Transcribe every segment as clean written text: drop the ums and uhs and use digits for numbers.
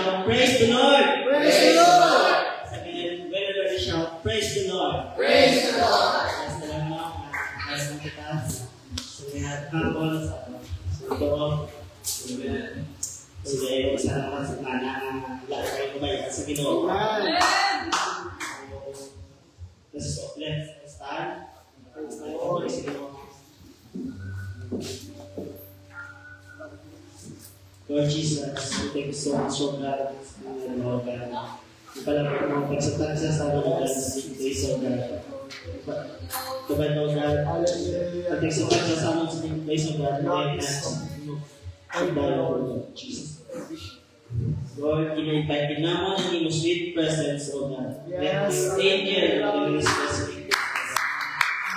shout, praise the Lord. Praise the Lord. Again, whenever you shout, praise the Lord. Praise the Lord. Salamat. Ayos ng kita. So, we have humble sa ito. Amen. So, dahil salamat sa mana lahat kayo kumayan sa Ginoo. Let's stand. Lord Jesus, we thank you so much for God. Ipalapit mo pagsatansya sa amin ng God sa place of God. Kapag mo God, pagsatansya sa amin sa place of God, ang dalaw Lord Jesus. Lord, invite naman ang iyong sweet presence, O God. Let me stay here in this presence.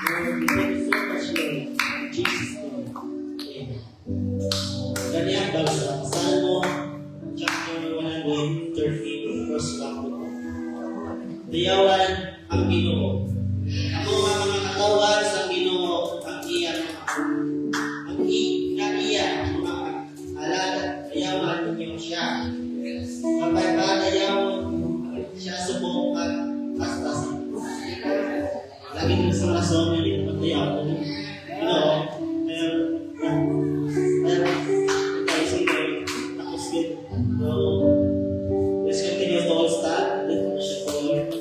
Lord, we thank you so much, Lord. In Jesus' name. Amen. Ganyan ba sa Salmo, chapter 113, verse 1. Dayawan ang Ginoo. Ako mga katawan sa Ginoo, ang iya mga alala, dayawan ninyo siya. Kapag ba dayawan siya subong at astasin. Lagi din sa rason na dito magdayawan. Let's continue to all stand. Let's worship the Lord.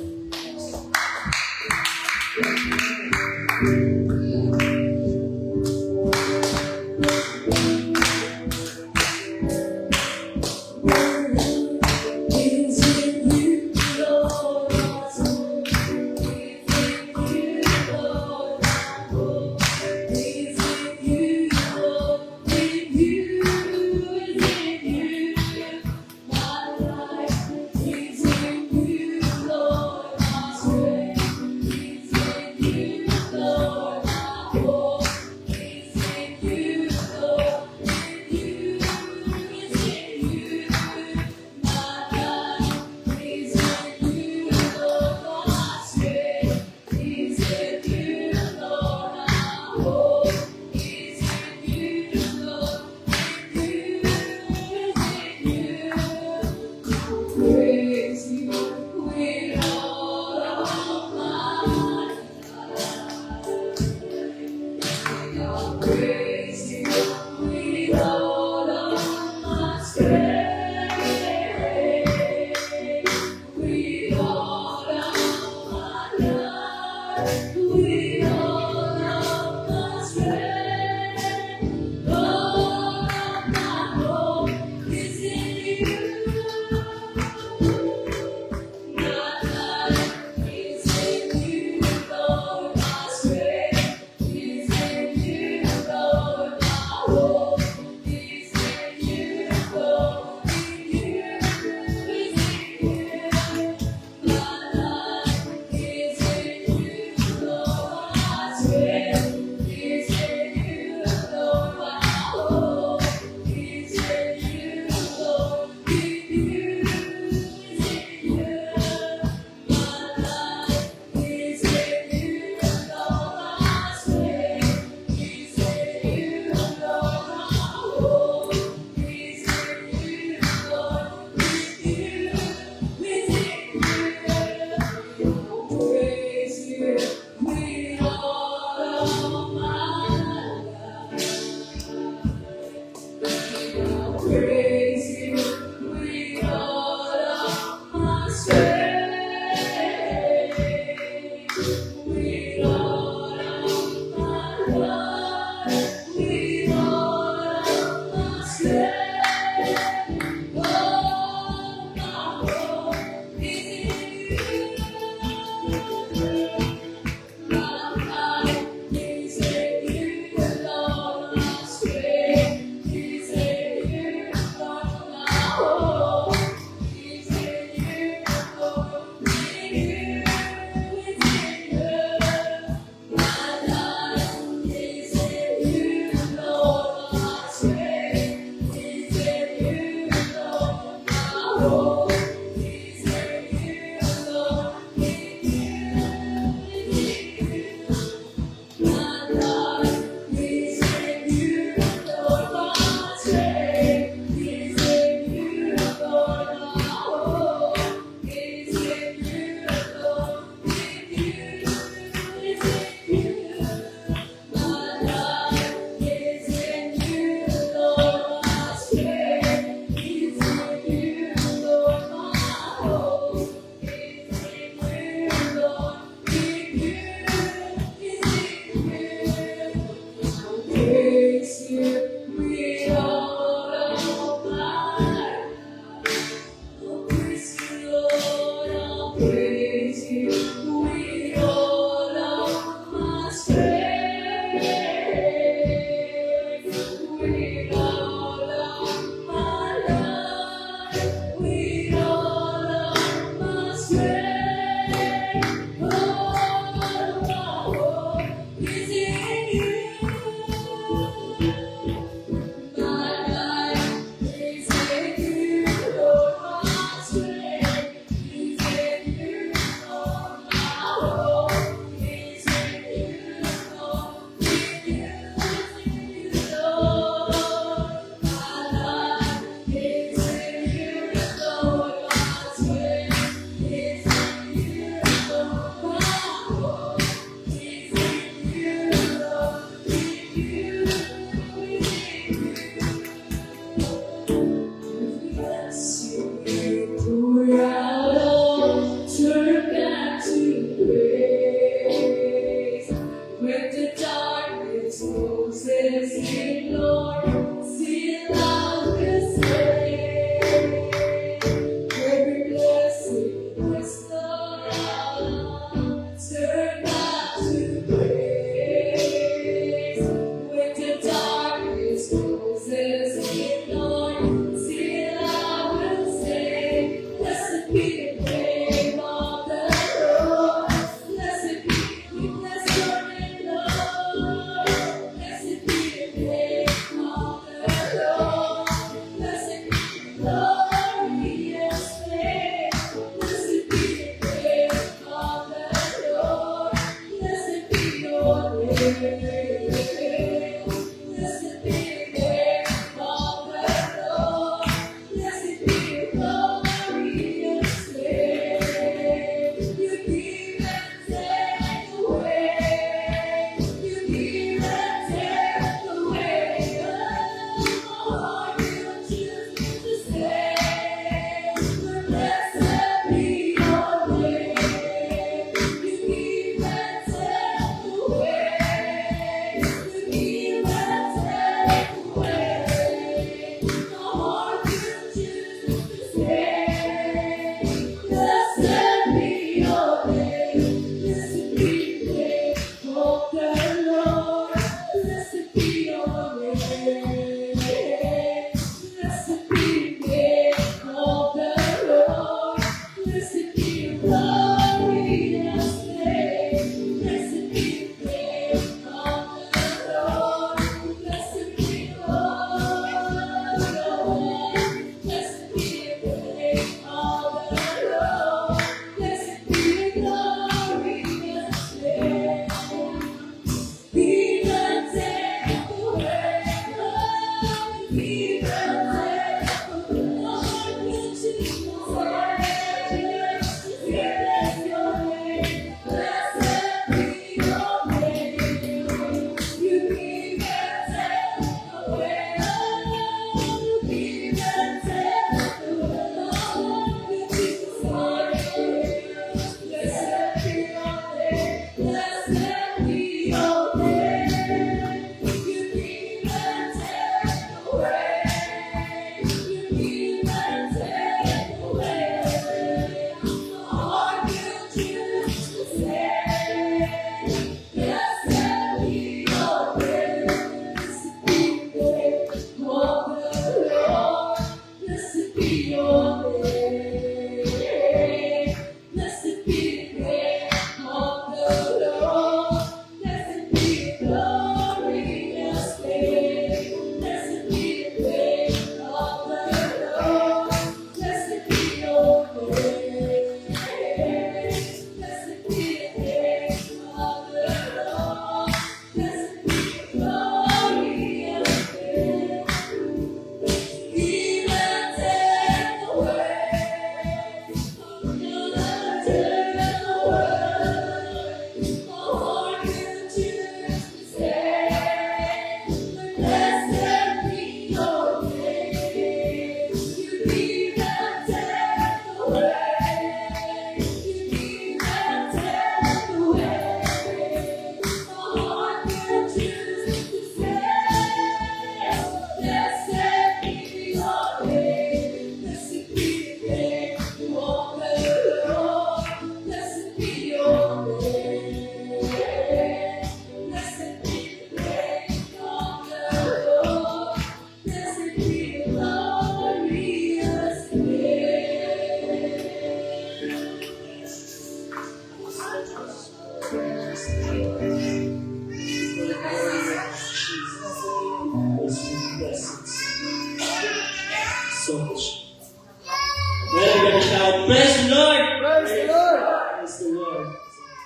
Praise the Lord! Praise the Lord! Praise the Lord. So,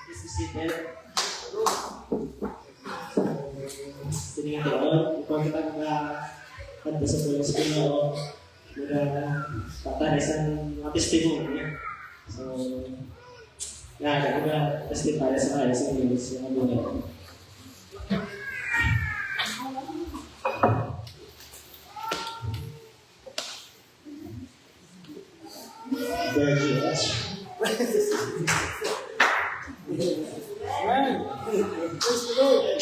please be seated. Tingnan doon, kung kita kanta sa pulang sa Pinoon, patay sa mga testimony. So, testify sa kaya sa Diyos yung mga very much. Amen. Praise the Lord.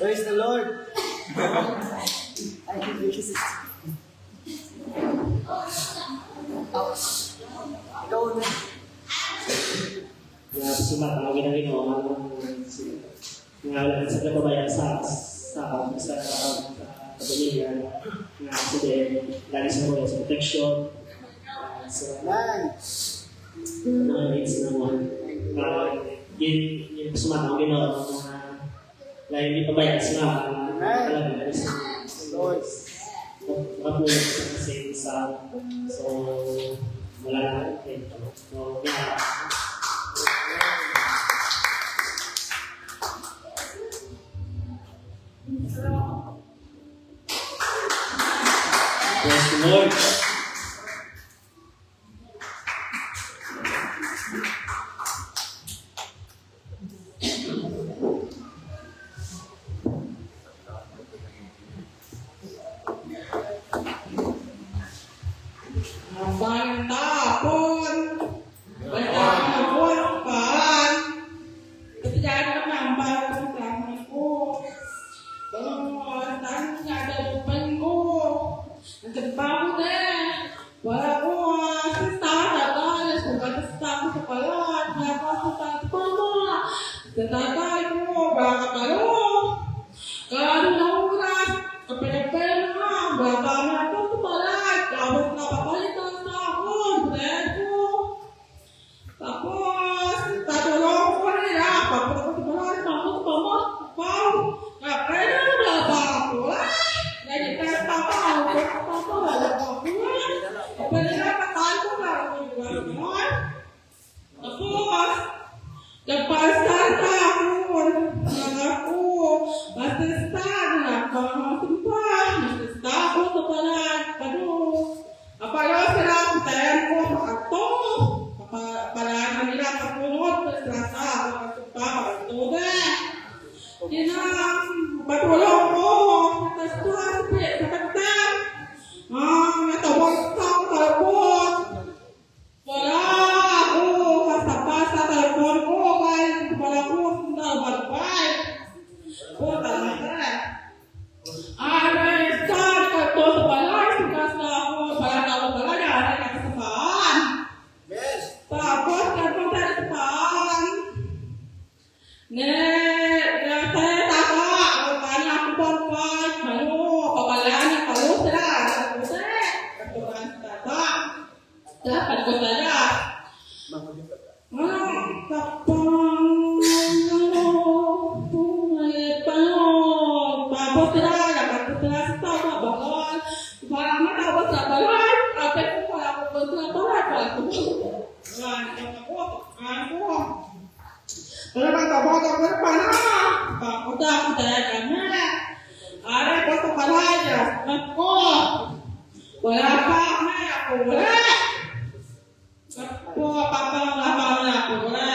Praise the Lord. Ikaw na. Kaya sumatawag na ginawa ng sa kapabayan sa pamilya na accident, lagi sa mga sa protection, sa mga needs naman. Yung sumatawag ginawa ng mga lagi may pabayaan sila talaga sa Lord. makapulog sa kasi sa so wala na rin. So, kaya praise the Lord. Abang tapon, banyak pan. Ketika ada nambah keteranganku, tanya ada depanku, terbaru deh. Walaupun sesat ada, suka sesat kepala, kenapa suka kepala? Tetapi aku bakal kalau nauras kepala bakal aku kepala, kau kenapa kali tahun beraku? Tapos tatulong ko nila, pagpunta ko sa mga pamamaw, ngayon na ba ako? Lagi tayo papaw, wala pa ako. Pwede na pataan ko na ako yung gano'n. Tapos, nagpasata ako, masista ako sa palag, apalo sila ang tayan ko, pakato, palaan nila kapunod, sa ako, pagtude. Yan ang patulong ko, sa tagtag, natawag sa talpon. Wala ako kasapa sa talpon ko, kahit wala ko sa balbay. O talaga. Start ko sa balay, sugas na ako, palatawag balay, aray na kasapaan. Tapos, nagpunta sa paan. Saya taka, ako kanya ako balbay, kapalaan ng palo sila, katuran sa tata. Dapat ko saya. Tapos sila, dapat sila sa tama, bakal. Para matapos sa balay, kapit ko pala ako sa balay, pala ko. Pero magtabot ako na pala. Pakuta ako talaga na. Aray ko sa balay, ako. Wala pa, ako wala. Ako, papanglapan ako wala.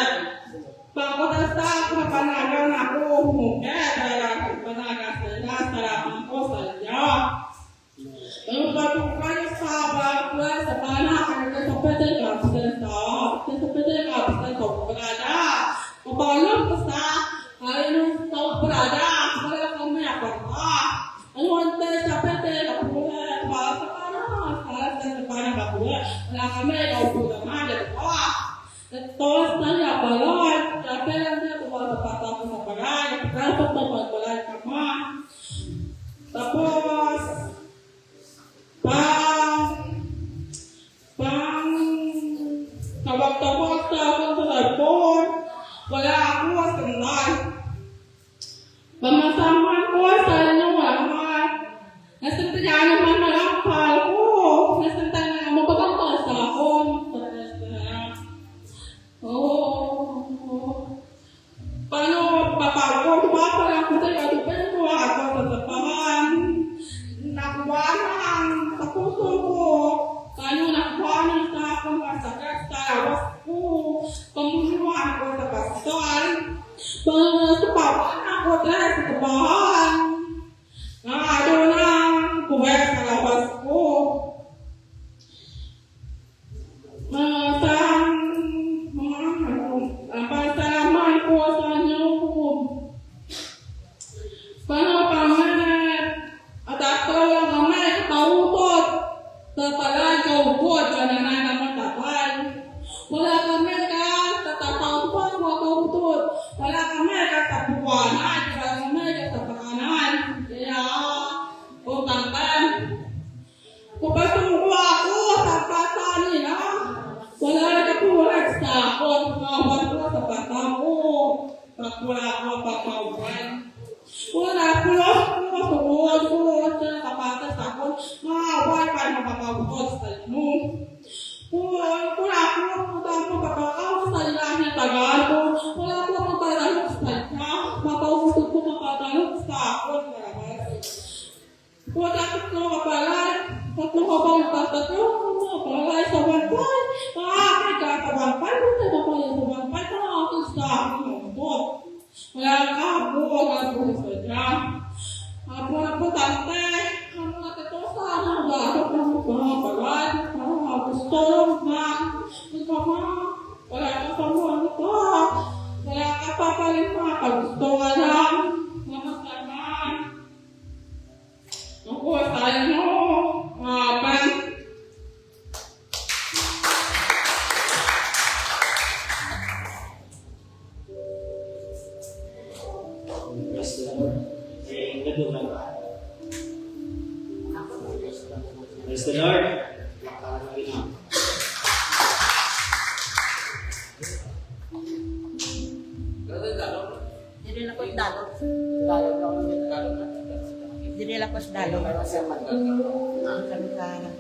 Pagkatasta ako na panagal na ako, humukit, talagang panagas nila, salaman ko sa inyo. Pero patukan yung sabag, sa panagal ka sa pwede ka, sa pwede ka, sa pagkada. Kapalong ko sa, ayun sa pagkada, wala kami ako ka. Ano ante sa pwede, kapulit, para sa panagal, sa panagal kapulit, wala kami, kaupulit naman, dito ka. Tapos nanya balon, tapi nanti aku mau patah sama balai, kenapa mau balai sama? Tapos tabak-tabak aku sa telepon, wala ako sa kenal. Pamasaman ko sa pala ako sa'yo, tuparin mo ako sa tapahan. Nakuha lang sa puso ko. Tayo nakuha ng sa akong masakit sa lawas ko. Pamunuan ko sa kasal. Pagkapawan ako dahil sa tapahan. Nado lang kubaya sa lawas ko. Pasalamat ko sa inyo. Panapamet at ako lang kami kautot sa talan kaupot sa nanay na matatay. Wala kami ka sa tatautot mo kautot. Wala kami ka sa buwanan. Wala kami ka sa pakanan. Kaya utangkan. Kung pasungko ako sa pata nila, wala ka puwag sa akon. Kawan ko sa pata mo. Wala ko papauban. Wala ko suod ko sa kapatas ako. Maaway pa mapapagod sa inyo. Wala ko papakaw sa ilahin tagal ko. Wala ko mapatalok sa inyo. Mapautot ko mapatalok sa ako. Wala ko mapalan. Tatlo ko bang tatatlo? Mapalan sa banpan. Maakit ka sa banpan. Wala ko mapalan sa banpan. Maakit sa ako. Wala ka po. Wala ko sa inyo. Ako tante. Ang mga tetosa. Ang bakit ng mga palan. Ang gusto na. Wala ka sa mga ito. Wala ka pa paling mga kagusto ka lang. Mga kaman. Ako tayo mo. Amen. Praise the Lord. Naduman. Praise the Lord. Dili na ko dalog. Tayo na kami. Dili na ko dalog. Ang kanita ng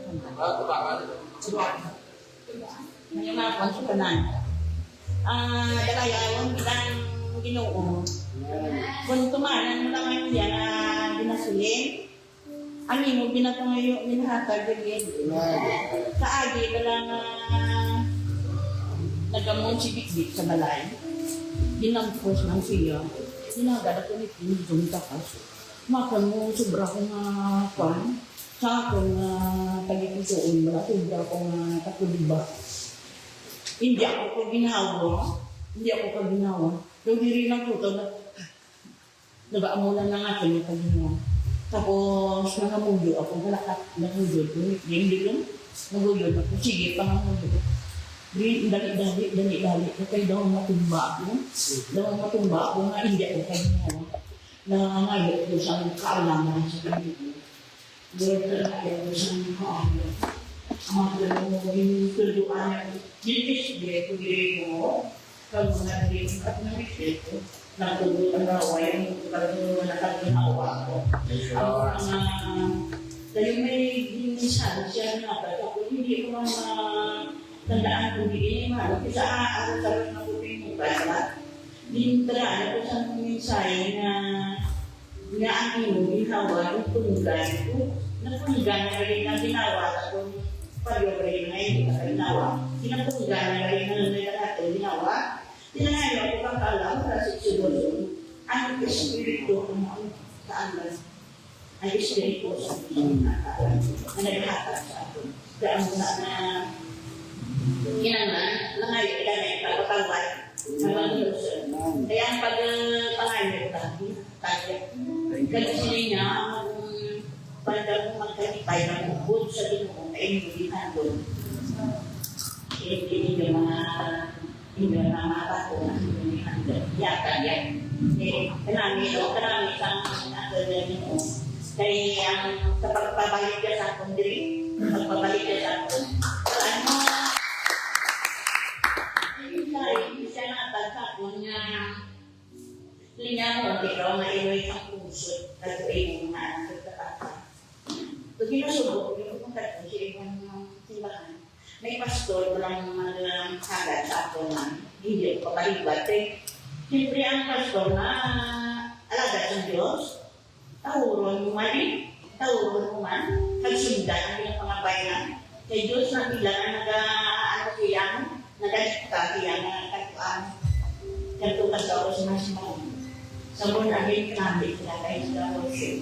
ngayon na ako sa kanan. Dalayawan bilang Ginoo. Kung tumanan mo lang ngayon yan ginasulim, ang imo binatangayo minahatag din. Sa agi na lang nagamon si Big sa balay. Dinangkos ng siya. Dinagada ko ni Pinjong takas. Makan mo sobra kong kwan. Sa akong tagikusoon mo, sobra kong takuliba. Hindi ako ko ginawa. Yung diri lang ko ito, nag-aamulan na nga ito yung pag-ginawa. Tapos, nangamuyo ako, nangamuyo ko. Hindi lang, nangamuyo ako. Sige, pangamuyo. Dali. Kaya daw matumba ako. Nga hindi ako kayo ginawa. Nangangayo ko sa kaalaman sa kanito. Lord, talaga ko sa kaalam. Ang mga yung tulduan, dinipis ko mo. Kalau mengenai itu, nak tunggu awal yang kalau nak awal, dari ini sahaja apa tapi ini orang tandaan begini mah bisa ada kalau nak bukti muka di terang itu sampai saya angin di awal itu mudah itu, nak penggan dari nanti awal ataupun pada hari ini kita awal, kita penggan dari nanti atau di awal. Tinangayo ko kang alam sa siguro ang espiritu ng kaalam ay espiritu sa pinakalan na naghahatag sa atin. Kaya ang na kinangan, langayo ilanay pagpapagway ng kaya ang pagpangayo tayo. Kasi niya ang pandang magkalipay ng bukod sa Ginoo ay hindi handol. Hindi yung mga hindi na matato na hindi handle. Yata yan. Kanami isang natin mo. Kaya ang sa pagpabalik ka sa akong diri, pagpabalik ka sa akong. Ano? Hindi siya nakatag sa akong nga linya mo, pero mailoy ang puso. Kasi ay mga nagtatata. So, ginasubo, ginasubo siya yung simbahan. May pastor walang agad sa ako na hindi ko papalibat. Siyempre ang pastor na alam Diyos, tauron mo man, nagsundan ang ilang pangabayan. Kay Diyos na bilang nag-katiyan, kantukan daw sa nasimang. Sa muna rin namin sila kayo sa worship.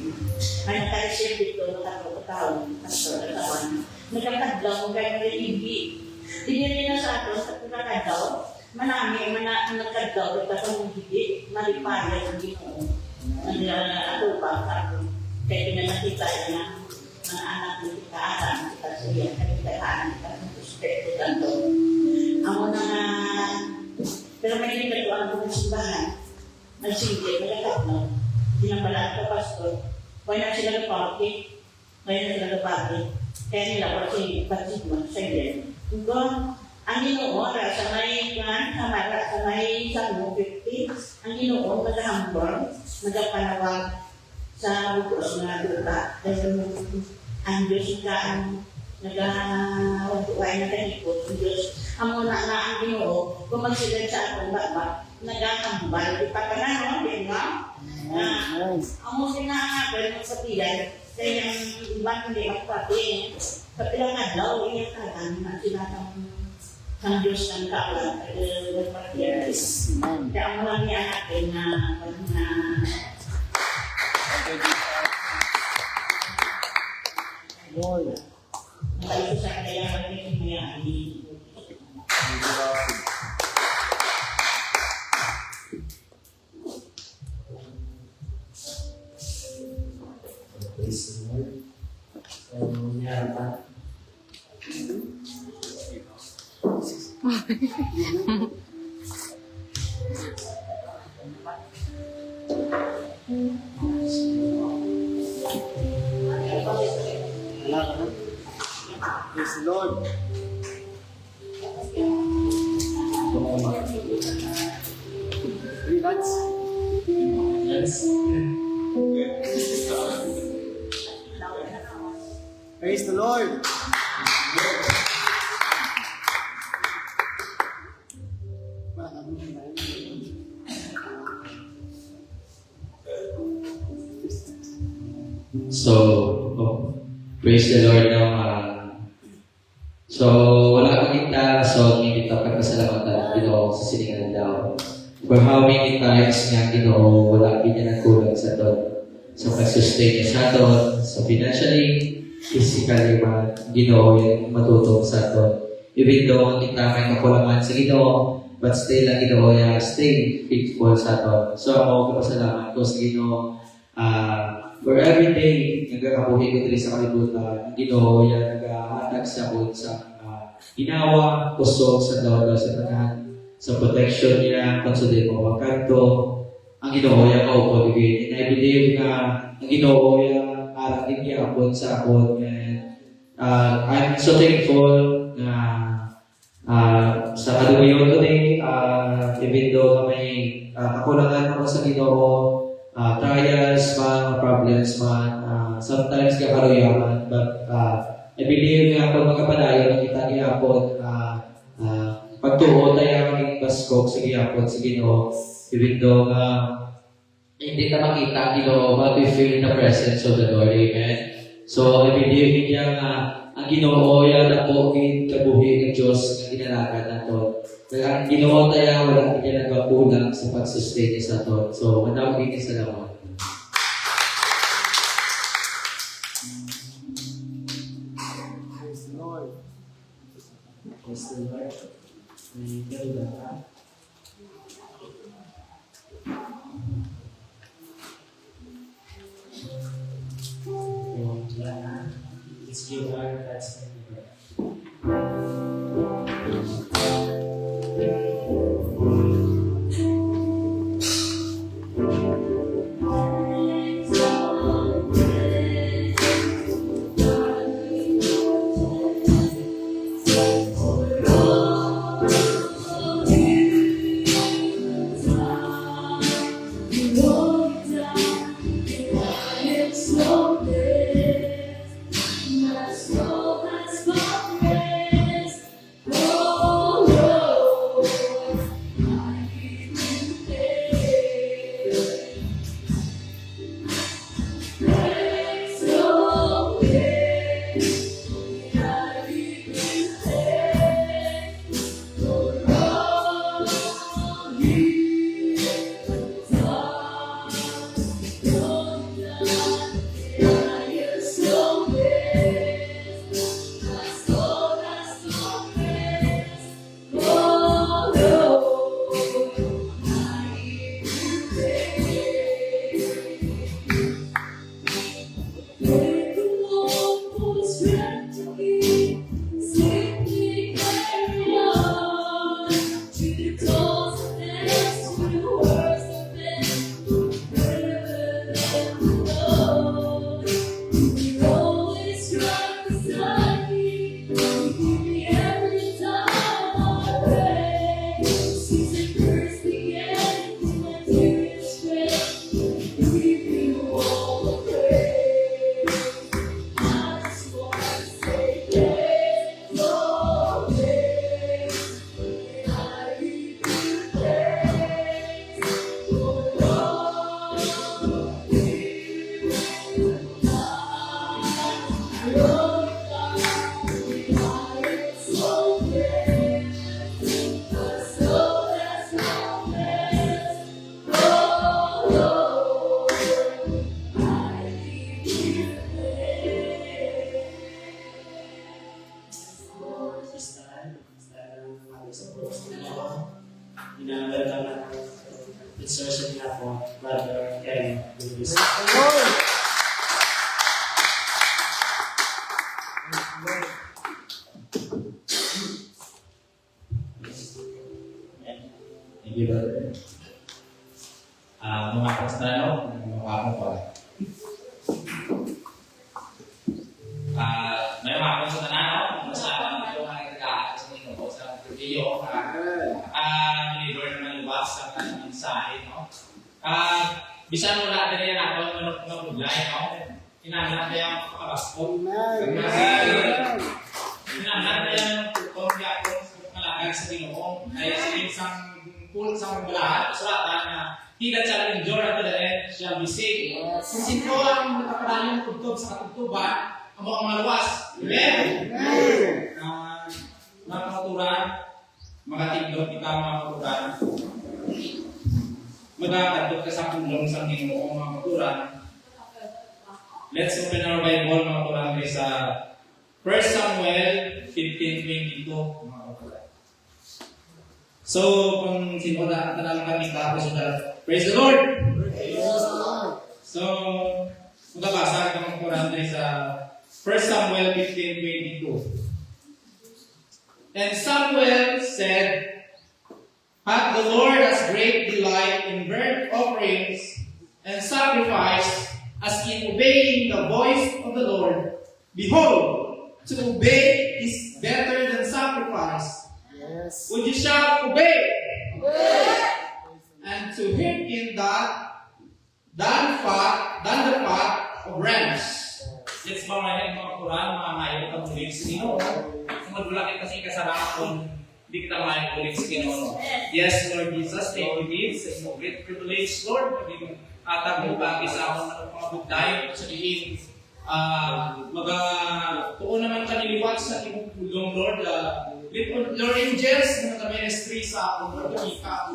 May nakaisip dito, nakakataon, nagkakadlaw mo kayo ng hindi. Tiniri na sa ato, sa pagkakadlaw, manami, nagkadlaw, ito sa mong hindi, malipaya ng Ginoo. Nag-atupa sa ato. Kaya pinanakita niya mga anak ng kitaaran, kita sa iya, kakitaan, kita sa prospekto tanto. Amo na nga, pero may nagkatuan ko ng simbahan, nagsinggit, nagkakatlaw. Dinabalaan ka, pastor. Kaya na sila nagpapit. Kaya nila ko si Patigman sa iyo. Kung ang Ginoo, sa may kamara, sa may Salmo 50, ang Ginoo, nag-hambor, nagpanawag sa bukos na duta. Dahil ang Diyos ka ang nag-wagtuway na kanikot. Ang Diyos, ang muna nga ang Ginoo, kung magsilag sa atong baba, nag-hambal. Di pa ka na, no? Di ba? Ang muna nga, pero magsapilan, kaya yung iba hindi magpapin. Kapilang adlaw, iyan talagang na sinatang ng Diyos ng kaulan. Kaya ang lang niya natin na Lord. tayo sa kailangan ng mayari. Praise the Lord. Meron pa. Wala ka na? Praise the Lord. Relax. Yes. Praise the Lord. So, praise the Lord no. So, wala kang kita, so hindi kita pagpasalamatan Ginoo sa siningan daw. For how many times nga Ginoo, wala din niya nagkulang sa doon. Sa pag-sustain niya sa doon, so financially, physically man, Ginoo yung matutong sa doon. Even though kita may kakulangan sa Ginoo, but still ang Ginoo niya stay faithful sa doon. So ako, kapasalamat ko sa Ginoo, for every day, nagkakabuhi ko dito sa kalibutan, ang Ginoo yan nag-ahatag sa akin sa ginawa, kusog sa daw sa tanan, sa protection niya, kung sa di mo makanto, ang Ginoo yan kaupagigin. And I believe na ang Ginoo yan arating niya apon sa akon. And I'm so thankful na sa kalumayon today, even though may kakulangan ako sa Ginoo, trials man, problems man, sometimes kakaruyaman, but I believe nga kung magkapadayon, kita gihapon, pagtuo tayo maging baskog sa gihapon sa Ginoo, even though hindi na makita Ginoo, but we feel the presence of the Lord, amen. So I believe niya nga ang Ginoo yan na po kabuhi ng Diyos na ginalagan nato. Kaya ang Ginoo tayo, wala niya nagkakulang sa pag-sustain niya sa ato. So, manawagin niya sa laman. Praise the Lord. Praise the Lord. May ganda ka. Let's give our thanks to God. My soul has found Insertion na po, Brother Kevin Lewis. Praise the Lord. Thank you, brother. Mga kastrano, mga po. May mga kung sa tanano, masama yung mga nagkakaan sa inyo po sa video. Nilibor naman luwas sa kanyang mensahe, no? Bisan mo lahat na yan ako ng buglay, no? Inanak na yung kapasko. Amen. Inanak na yan kung malagay sa Pinoong ay isang pulot sa mga lahat. Sulatan na he that shall endure unto the end shall be saved. Kung sino ang nakaparaan yung tugtog sa katugtuban, ang mga maluwas. Amen? Mga katuran, mga tigdog kita mga katuran, magkakadot ka sa pulong sa Pinoong mga katuran. Let's open our Bible mga katuran sa 1 Samuel 15:22 mga katuran. So, kung sino na lang kami tapos na praise the Lord! So, magkabasa ka mga Quran sa 1 Samuel 15:22. And Samuel said, "Hath the Lord as great delight in burnt offerings and sacrifice as in obeying the voice of the Lord? Behold, to obey is better than sacrifice. Yes. Would you shout, obey? Obey! And to hearken than the fat of rams." Let's bow our head mga Quran, mga ngayon, pag-ulit sa Ginoo. Kung magulakit kasi kasarapon, hindi kita maikulit sa Ginoo. Yes, Lord Jesus, thank you, Jesus. It's a great privilege, Lord. Maging atag mo ba isa akong mga bugdayo sabihin, tuon naman kaniliwat sa imong pulong, Lord. Lord angels, mga ministry sa akong Lord,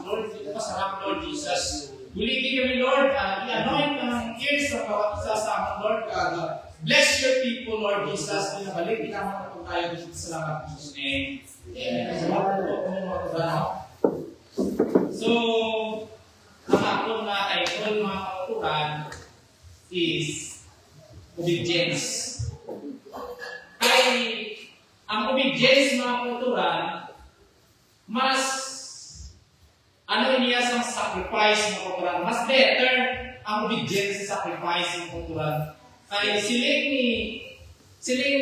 Lord, ito pasarap, Lord Jesus. Bulitin kami, Lord, i-anoint ang ears ng bawat isa sa amin, Lord. Bless your people, Lord Jesus. Pinabalik, inaman na tayo dito sa salamat ng Jesus' name. Amen. So, ang akong na title, mga kauturan, is obedience. Kaya, ang obedience, mga kauturan, mas niya sa sacrifice ng kauturan. Mas better ang obedience sa sacrifice ng kauturan. Kaya siling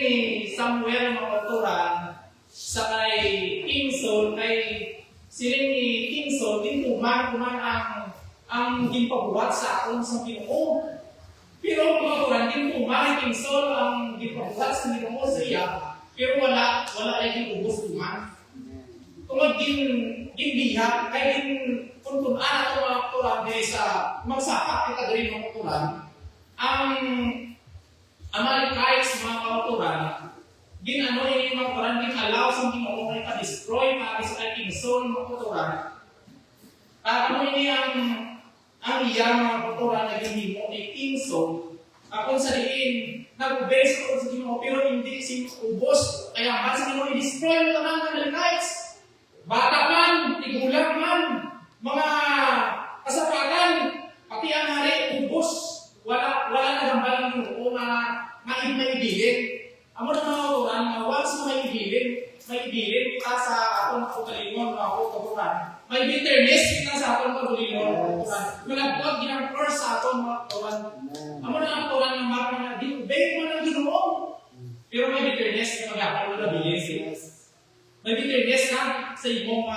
ni Samuel mga kauturan sa kay King Saul, kay siling ni King Saul, din kuman ang gimpabuhat sa akong sa Ginoo. Pero mga kauturan, din kuman King Saul ang gimpabuhat sa Ginoo sa iya, pero wala ay gibubos kuman. Tungod ginbiha, kaya kung anak ko mga kauturan sa magsapak kita rin mga kauturan, ang Amalekites mga kauturan, ginano yung mga kauturan, ginalaw sa Ginoo na ka-destroy para sa King Saul mga kauturan. Ini ang iya mga kauturan na ginimo ni King Saul, kung sa diin, nag-obey sa Ginoo, pero hindi ubos, kaya ba sa Ginoo i-destroy mo naman ng Amalekites? Bata man, tigulang man, mga kasapatan, pati ang hari, ubos. Wala nagambalang Ginoo na maibilin. Amo na mga kauturan, once na maibilin kita sa atong kaugalingon, mga kauturan. May bitterness kita sa atong kaugalingon, kauturan. Malagpag ginang-or sa atong mga kauturan. Amo na ang kauturan ng mga na di-obey mo ng Ginoo. Pero may bitterness na mag-apalo na bilin. May bitterness na sa imong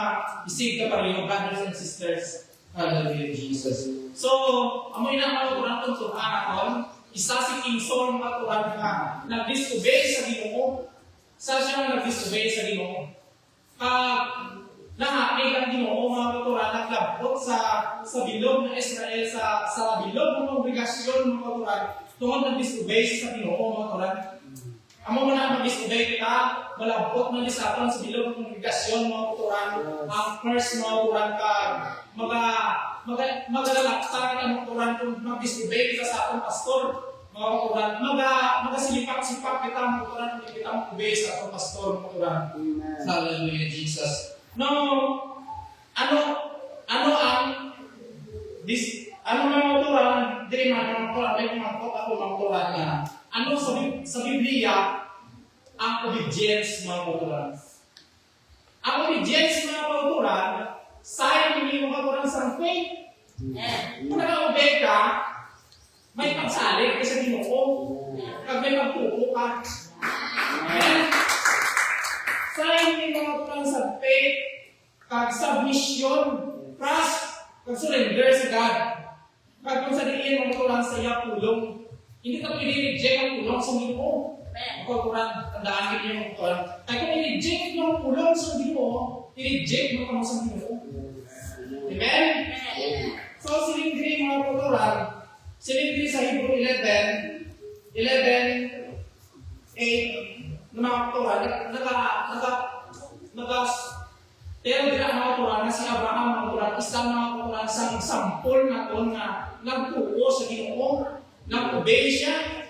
isig ka pareho, brothers and sisters. Hallelujah, Jesus. So, amoy na matuturan kung turan akon, isa si King Saul matuturan nga, nag-disobey sa Ginoo. Sa siya nga nag-disobey sa Ginoo. Nangakay ang Ginoo mga matuturan, naglabot sa bilog ng Israel, sa bilog ng kongregasyon mga matuturan, tungkol nag-disobey sa Ginoo mga matuturan. Amo mo na mag-disobey kita, malabot ng lisapan sa bilog ng kongregasyon mga matuturan, ang first mga matuturan ka, magalalaksa ka ng matuturan kung mag-disobey kita sa atong pastor, mga matuturan, magasilipak-sipak kita mga matuturan kung kita mag-obey sa atong pastor mga matuturan. Hallelujah, Jesus. No, ano mga matuturan, diri man mga matuturan, may kumangkot ako mga matuturan na, ano sa Biblia, ang obedience mga matuturan. Ang obedience mga matuturan, sign hindi mo matuturan sa faith. Kung naka-obey ka, may pagsalig ka sa Ginoo. Kag may magtuto ka. Sign hindi mo matuturan sa faith, kag submission, trust, kag surrender sa God. Kag kung sa diin mo matuturan sa iya pulong, hindi ka pwede reject ang pulong sa Ginoo. Matuturan, tandaan kita yung matuturan. Kaya kung i-reject yung pulong sa Ginoo, i-reject mo ka sa Ginoo. Amen? So, silindri mga matuturan, silindri sa Hebrew 11:8, na mga matuturan, pero dila mga matuturan na si Abraham mga matuturan, isang mga matuturan sa example na ito na nagtuo sa Ginoo, nag-obey siya.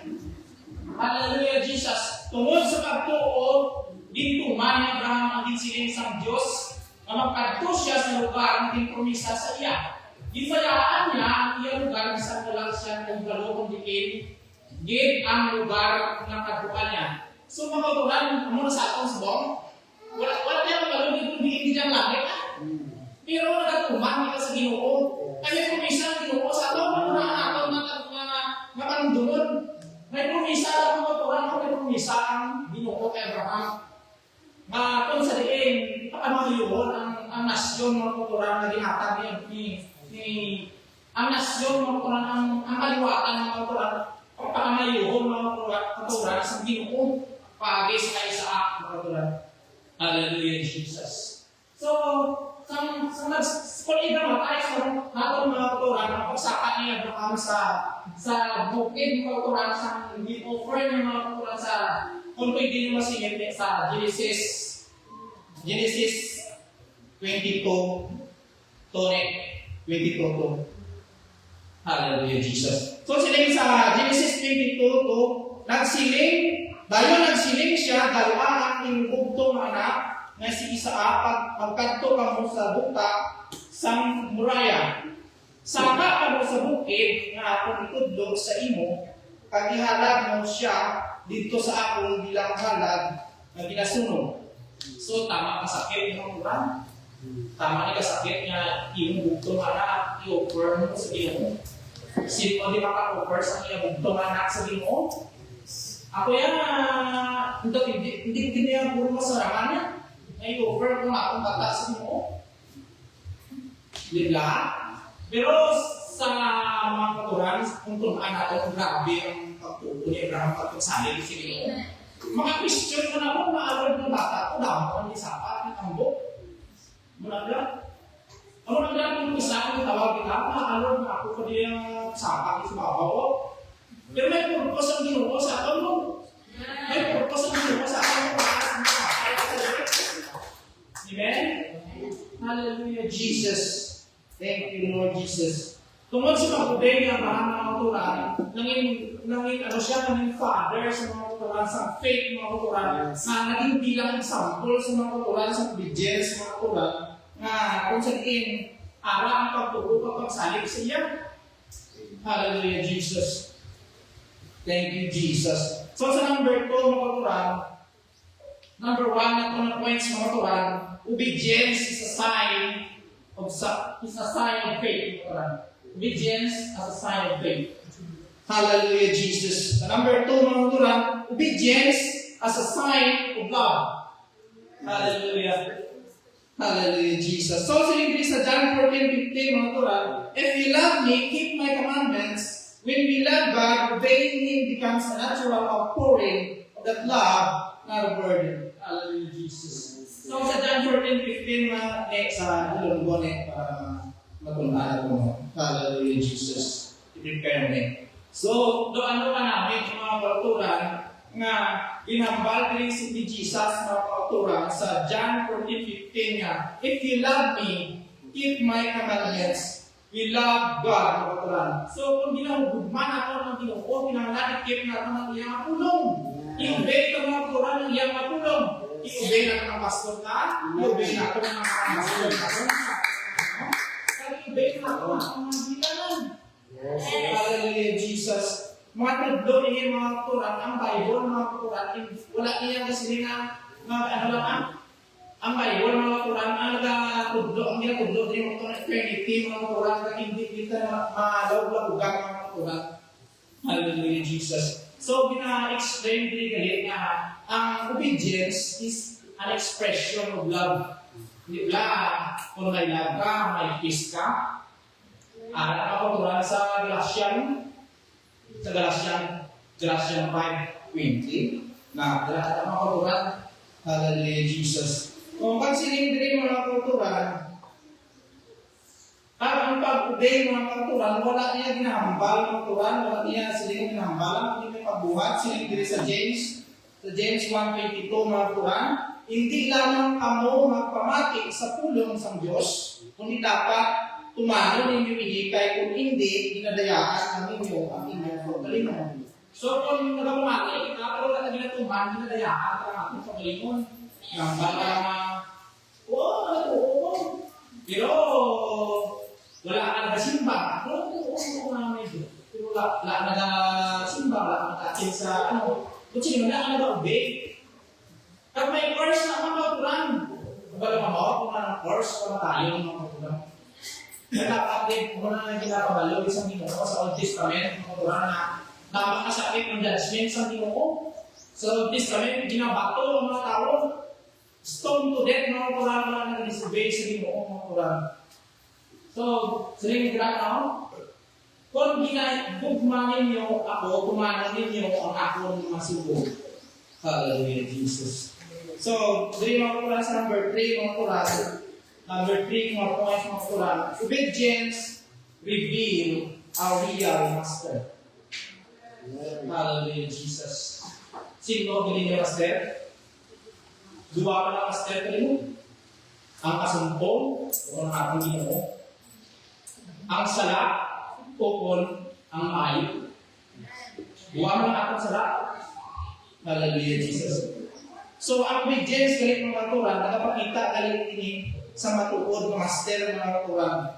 Hallelujah, Jesus. Tungod sa pagtuo, dito man ni Abraham ang dinsiling sa Diyos, na magkadto siya sa lugar ng promisa sa iya. Gifayaan niya ang iyang lugar sa walang siya ng galokong dikin, gid ang lugar ng kadtuan niya. So mga matuturan, muna sa atong subong, wala niya magalong dito dikin diyang langit. Pero nagatuman kita sa Ginoo. Kaya promisa ng Ginoo sa ato, muna ang atong makanundunon. May promisa ang mga matuturan, may promisa ang Ginoo kay Abraham. Kung sa diin, ipakamahayon ang nasyon mga matuturan na ginatag ang nasyon mga matuturan, ang kaliwatan ng mga matuturan, ipakamahayon mga matuturan sa Ginoo, pagay sa Isaac mga matuturan. Hallelujah, Jesus. So, kung idamatay sa natong mga matuturan, ang pagsaka ni Abraham sa bukid mga matuturan, sa offer ng mga matuturan sa kung pwede nyo masingin sa Genesis 22 to 22. Hallelujah, Jesus. So siling sa Genesis 22 to nagsiling siya, dalawa ang inubugtong anak nga si Isaac, magkadto kamo sa buta sang Moriah. Saka kamo sa bukid nga akong itudlog sa imo, kag ihalad mo siya dito sa akong bilang halad na ginasunog. So, tama ka sakit ng Quran. Tama ni ka sakit nga yung bugtong anak, i-offer mo sa Ginoo. Sino di maka-offer sa iyong bugtong anak sa Ginoo? Ako yan, hindi niya puro masaraman niya. I-offer ko na akong bata sa Ginoo. Diba? Pero sa mga katuran, kung tumaan natin, grabe ang pagtuto ni Abraham pagkagsalig si Ginoo. Mga Christian ko na mo, maalod ng bata ko, dapat ang isapat ng tambok. Muna lang. Ako naglang kung isa akong tawag kita, maalod na ako pa din ang sapak sa babaw ko. Pero may purpose ang Ginoo sa atin mo. May purpose ang Ginoo sa atin mo. Amen? Hallelujah, Jesus. Thank you, Lord Jesus. Tungkol sa pag-obey ng Abraham ng matuturan, naging father sa mga matuturan, sa faith ng mga matuturan, na naging bilang example sa mga matuturan, sa obedience sa mga matuturan, na kung saan ara ang pagtubo kapag salig sa iya. Hallelujah, Jesus. Thank you, Jesus. So sa number 2, mga matuturan, number 1 na ito na points mga matuturan, obedience is a sign of faith. Obedience as a sign of faith. Hallelujah, Jesus. Number 2, mga matuturan, obedience as a sign of love. Hallelujah. Hallelujah, Jesus. So, silingin sa John 14:15, mga Torah, if you love me, keep my commandments. When we love God, obeying Him becomes a natural outpouring of that love, not a burden. Hallelujah, Jesus. So, sa John 14:15, sa ilonggo para matundaan mo. Hallelujah, Jesus. I-prepare mo. So, doon pa namin mga kauturan nga inambal din si Jesus mga kauturan sa John 14:15 nga, if you love me, keep my commandments. We love God mga kauturan. So, kung ginahugugman ako ng Ginoo, pinangalikip na ako ng iyang pulong. I-obey ka mga kauturan ng iyang pulong. I-obey na ako ng pastor ka, i-obey na ako ng mga pastor ka. I-obey na ako ng mga bilanan. Hallelujah, Jesus. Mga tudlo niya mga Quran, ang Bible mga Quran, wala niya kasi nga ang Bible mga Quran, ang nagtudlo, ang ginatudlo din mga Quran, eternity mga Quran, na hindi kita malawag-lagugan mga Quran. Hallelujah, Jesus. So, gina-explain din galit nga, ang obedience is an expression of love. Hindi ba, kung may love ka, may peace ka, nakapaturan sa Galatian 5:20 na nakapaturan. Hallelujah, Jesus. Kung pansilin din mga kapaturan, ang pag-obey mga kapaturan, wala niya ginahambal mga kapaturan, wala niya siling ginahambal, hindi may pagbuhat, siling din sa James 1:22 mga kapaturan, hindi lamang kamo magpamati sa pulong sa Diyos, kundi dapat tumano ninyo ihikay, kung hindi, ginadayaan ang inyong pagkalimon. So, kung nagpamati, pero wala na ginatuman, ginadayaan ang ating pagkalimon. Nambal ka pero wala ka nagasimba. Pero wala ka nagasimba, wala ka nagasin sa kung sino wala ka nag-obey. Pag may course na mga kauturan, wala ka mawag kung anong course, wala tayo ng mga kauturan. Nag-update ko na ginapabalo isang Ginoo sa Old Testament, mga kauturan na napakasakit ng judgment sa Ginoo. Sa Old Testament, ginabato ang mga tao, stone to death, mga kauturan na nag-disobey sa Ginoo, mga kauturan. So, saling ginagawa, kung ginagugmanin niyo ako, kumanan ninyo ang akong masubo. Hallelujah, Jesus. So, dali mga kauturan sa number 3, mga kauturan. Number 3, mga points, mga kauturan. Obedience reveal our real master. Hallelujah, Jesus. Sino bilhin niya master? Dua ka na master ka rin. Ang kasumpong, o ang ating Ginoo. Ang sala, o ang maayo. Dua ka na ating sala. Hallelujah, Jesus. So, ang obedience galit mga kauturan, nakapakita galit ini sa matuod ng master mga kauturan.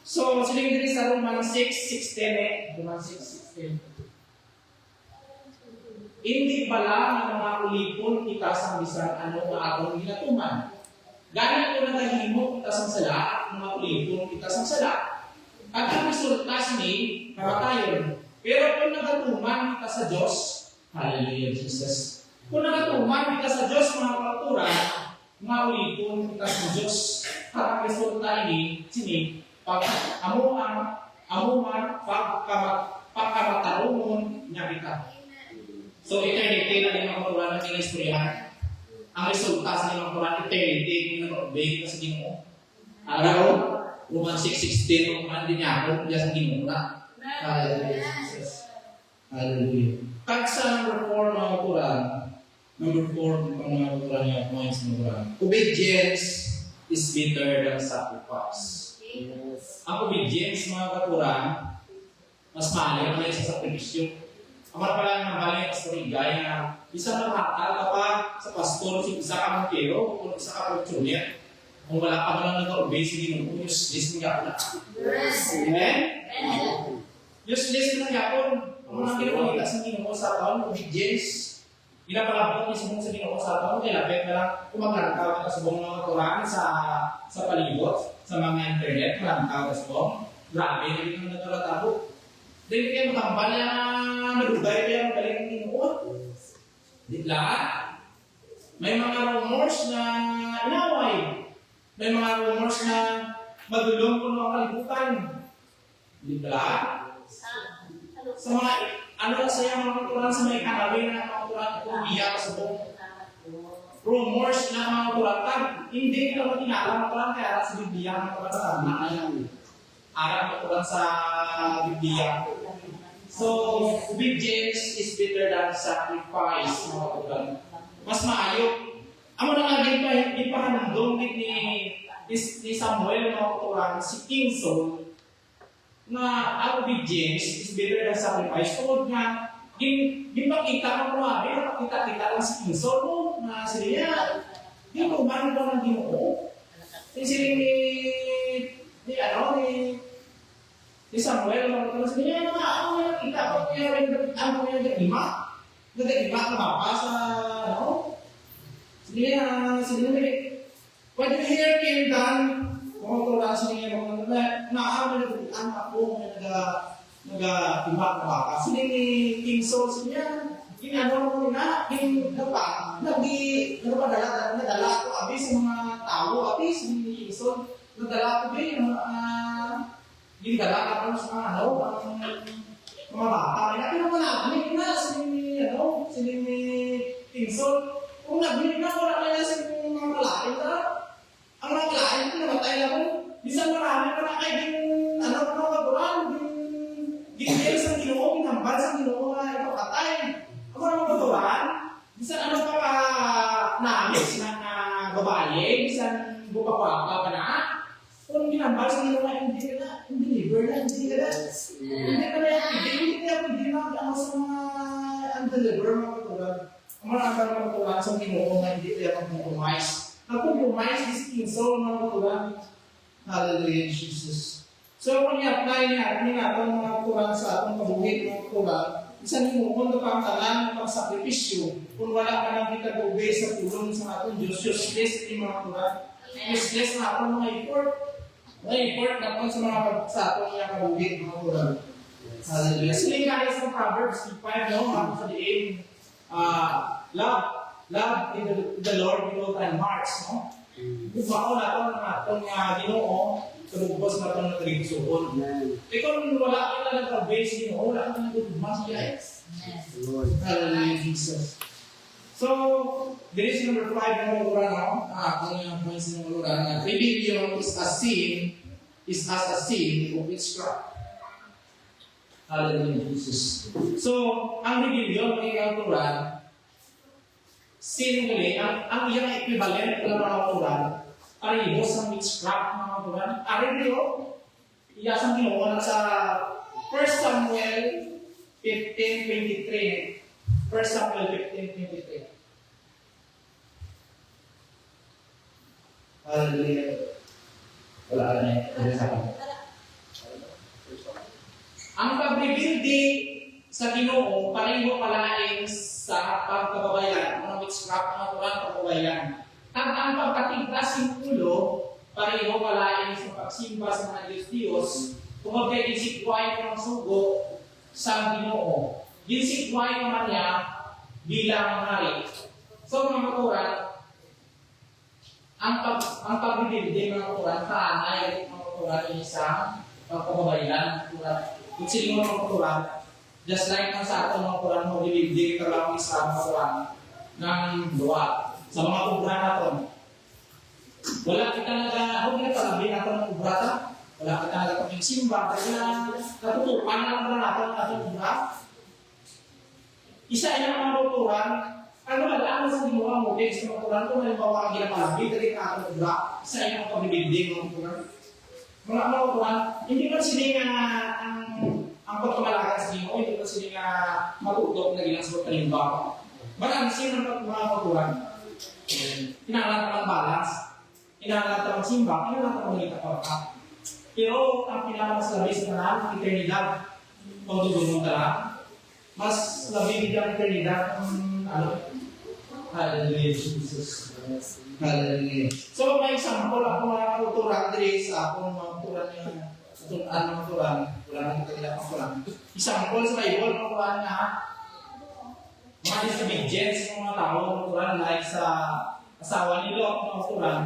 So, siling diri sa Romans 6:16 Romans 6:16. Hindi bala ng mga ulipon kita sa bisan ano nga atong ginatuman. Ganit ko nagahimo kita sa sala, mga ulipon kita sa sala. At ang resulta ni kamatayon. Pero kung nagatuman kita sa Diyos, hallelujah, Jesus. Kung nagatuman kita sa Diyos, mga kauturan, mga ulipon kita sa Diyos, at ang resulta ini, sini, amo man pagkamatarungon niya kita. So, eternity na din mga kauturan ng inistoryahan. Ang resulta sa mga kauturan, eternity kung nag-obey kita sa Ginoo. Araw, Romans 6:16, kung din niya ako, diya sa Ginoo na. Hallelujah, Jesus. Hallelujah. Kag sa number 4, mga kauturan, number 4, mga kauturan niya, points mga kauturan. Obedience is better than sacrifice. Yes. Ang obedience, mga kauturan, mas mahal naman sa sakripisyo. Amar pala ng balik sa Rigay na isang nakakal ka pa sa pastor, isa ka mangkero, o isa ka pagtsulit. Kung wala ka man lang nag-obey sa Ginoo, useless niya ako na. Amen? Useless na niya ako. Ang mga ginapagita sa Ginoo sa taon, obedience. Ginapalabot niya sa mong sa Ginoo sa taon, kaya lapit na lang kumaglangkaw ka sa buong mga Quran sa palibot, sa mga internet, malangkaw ka sa buong. Grabe, hindi ka nagkalatabo. Dahil kayo matambal na madugay kayo ang galing ng Ginoo. Di lahat. May mga rumors na inaway. May mga rumors na madulong ko ng kalibutan. Di ba? Sa mga, saya mga kuturan sa may kanawin na mga kuturan umiyak sa buong rumors na mga kuturan. Hindi ka naman tinala mga kuturan kaya sa Biblia mga kuturan sa arang kuturan sa Biblia. So, obedience is better than sacrifice mga kuturan. Mas maayo. Amo na nga din pa handong ni Samuel mga kuturan si King Saul na ang obedience is better than sacrifice. Tungkol nga, ginpakita mo grabe, napakita-kita lang si King Saul mo, na sila niya, di ko man ba ng Ginoo? Sila ni Samuel, sila niya, ako nga nakita ko, kaya ang mga nag-ima ka ba sa, sila niya, when the hair came down, kung ito lang sila niya, naaman na ang ako nag-imbak na baka. Sila ni King Saul niya, ginagawa mo na, nadala ko abis sa mga tao, abis ni King Saul, nadala ko din, ginagala ka pa sa mga baka. Pero nabili na sila ni King Saul. Kung nabili na, wala kaya sa mga malaking na. Ang mga malaking na namatay lang mo. Bisan marami na kayo ginigil sa Ginoo, ginambal sa Ginoo na ipapatay. Ako naman maturan, bisan pa ka nangis na babae, bisan bupapapa pa na. Kung ginambal sa Ginoo na hindi ka sa mga undeliver mga maturan. Ang marami mga maturan sa Ginoo na hindi ka compromise. Nag-compromise is King Saul mga maturan. Hallelujah, Jesus. So, kung i-apply niya itong mga kurang sa atong kabuhit ng kurang, isang hinukundo pa ang talan ng pagsakripisyo kung wala ka nang kitag-obey sa tulong sa atong Diyos. Useless yung mga kurang. Useless na atong mga effort. Mga effort na sa mga sa atong mga kabuhit mga kurang. Hallelujah. Siling kaya sa Proverbs 5, ako sa diin, love in the Lord with all thy hearts, no? Kung bako na ito ng atong Ginoo, kalubos na ito ng tribsuon. Ikaw nung wala ka na nag-obey sa Ginoo, wala ka na nag-obey guys. Hallelujah, Jesus. So, there is number 5 na maluran ako. Kung yung points na maluran, rebellion is as a sin of witchcraft. Hallelujah, Jesus. So, ang rebellion, ang maluran, sin muli, ang iyang equivalent ng mga maluran, pareho sa witchcraft mga maluran. Pareho, iyasang Ginoo sa 1 Samuel 15:23. 1 Samuel 15:23. Hallelujah. Wala ka na eh. Ang pag-rebuildi sa Ginoo, pareho palaing sa pagkababayan, mga witchcraft, mga kurang pagkababayan. Ang pagkatiglasing ulo, pareho palaing sa pagsimba sa mga Diyos-Diyos, kung magkaiisikway ng sugo sa Ginoo. Ginsikway naman niya bilang hari. So mga kurang, ang pagbibildi mga kurang, kaanay mga kurang yung isang pagkababayan. Kung sila mga kurang, just like ang sa ato mga kurang, magbibildi kita lang isang mga kurang ng luwa. Sa mga kubra natin, wala kita huwag na palabi natin ng kubra ta. Wala kita nagkaping simba, kaya natutupan lang na natin ang ating kubra. Isa yung mga kuturan, ano magaan sa Ginoo mo din sa mga kuturan kung halimbawa ang ginapalabi, dali ka ating kubra, isa yung pagbibildi ng kuturan. Mga kuturan, hindi ko sila ang pagkamalakan sa Ginoo, hindi ko sila matutok na ilang sa kalimbawa. Balansin ng mga kuturan. Kinakalaman ng balance, kinakalaman ng simba, kinakalaman ng itakorka. Pero ang pinakamas labi sa kanal, ang eternidad, kung dudunong tala, mas labi ang eternidad ng Hallelujah, Jesus. Hallelujah. So, may example ako mga kuturan diri sa akong mga kuturan niya. Tutunan ng kuturan, wala nang kailangan kuturan. Example sa Bible, mga kuturan na mga disobedience ng mga tao, mga kuturan, like sa asawa ni Lot, mga kuturan.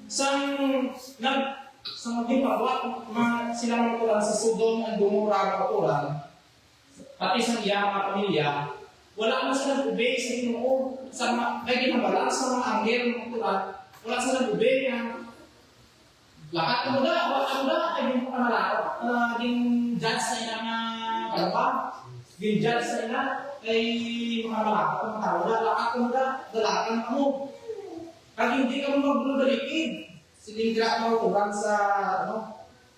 sa maging pagwat, sila matutulan sa Sodom at Gomorrah matutulan, pati sa iya mga pamilya, wala na silang ubay sa Ginoo, kaya ginabala sa mga anghel matutulan, wala silang ubay ang lahat mo na, wala mo na, ay yung panalaro, yung judge sa ina na kalpa, yung judge sa ina, ay mga malakot ng tao na, lahat mo na, dalakan mo. Kaya hindi ka magbudalikid. Sinindra mo kurang sa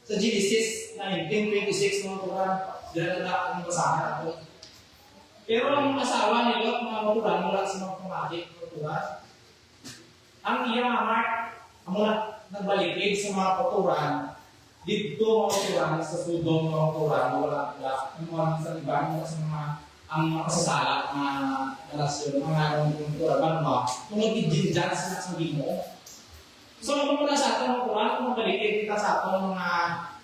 Genesis 19:26 mo kurang dala na ang basahan ako. Pero ang asawa ni Lot mga kurang mula sa mga pamatik kurang. Ang iyang heart amo nagbalikid sa mga kuturan dito mga kurang sa Sodom mga kurang wala mga sa ibang sa mga ang makasasala mga relasyon mga kurang ba kung nagdidinjan sa Ginoo. So, kung mula sa atin ng Quran, kung mabalikin kita sa atin mga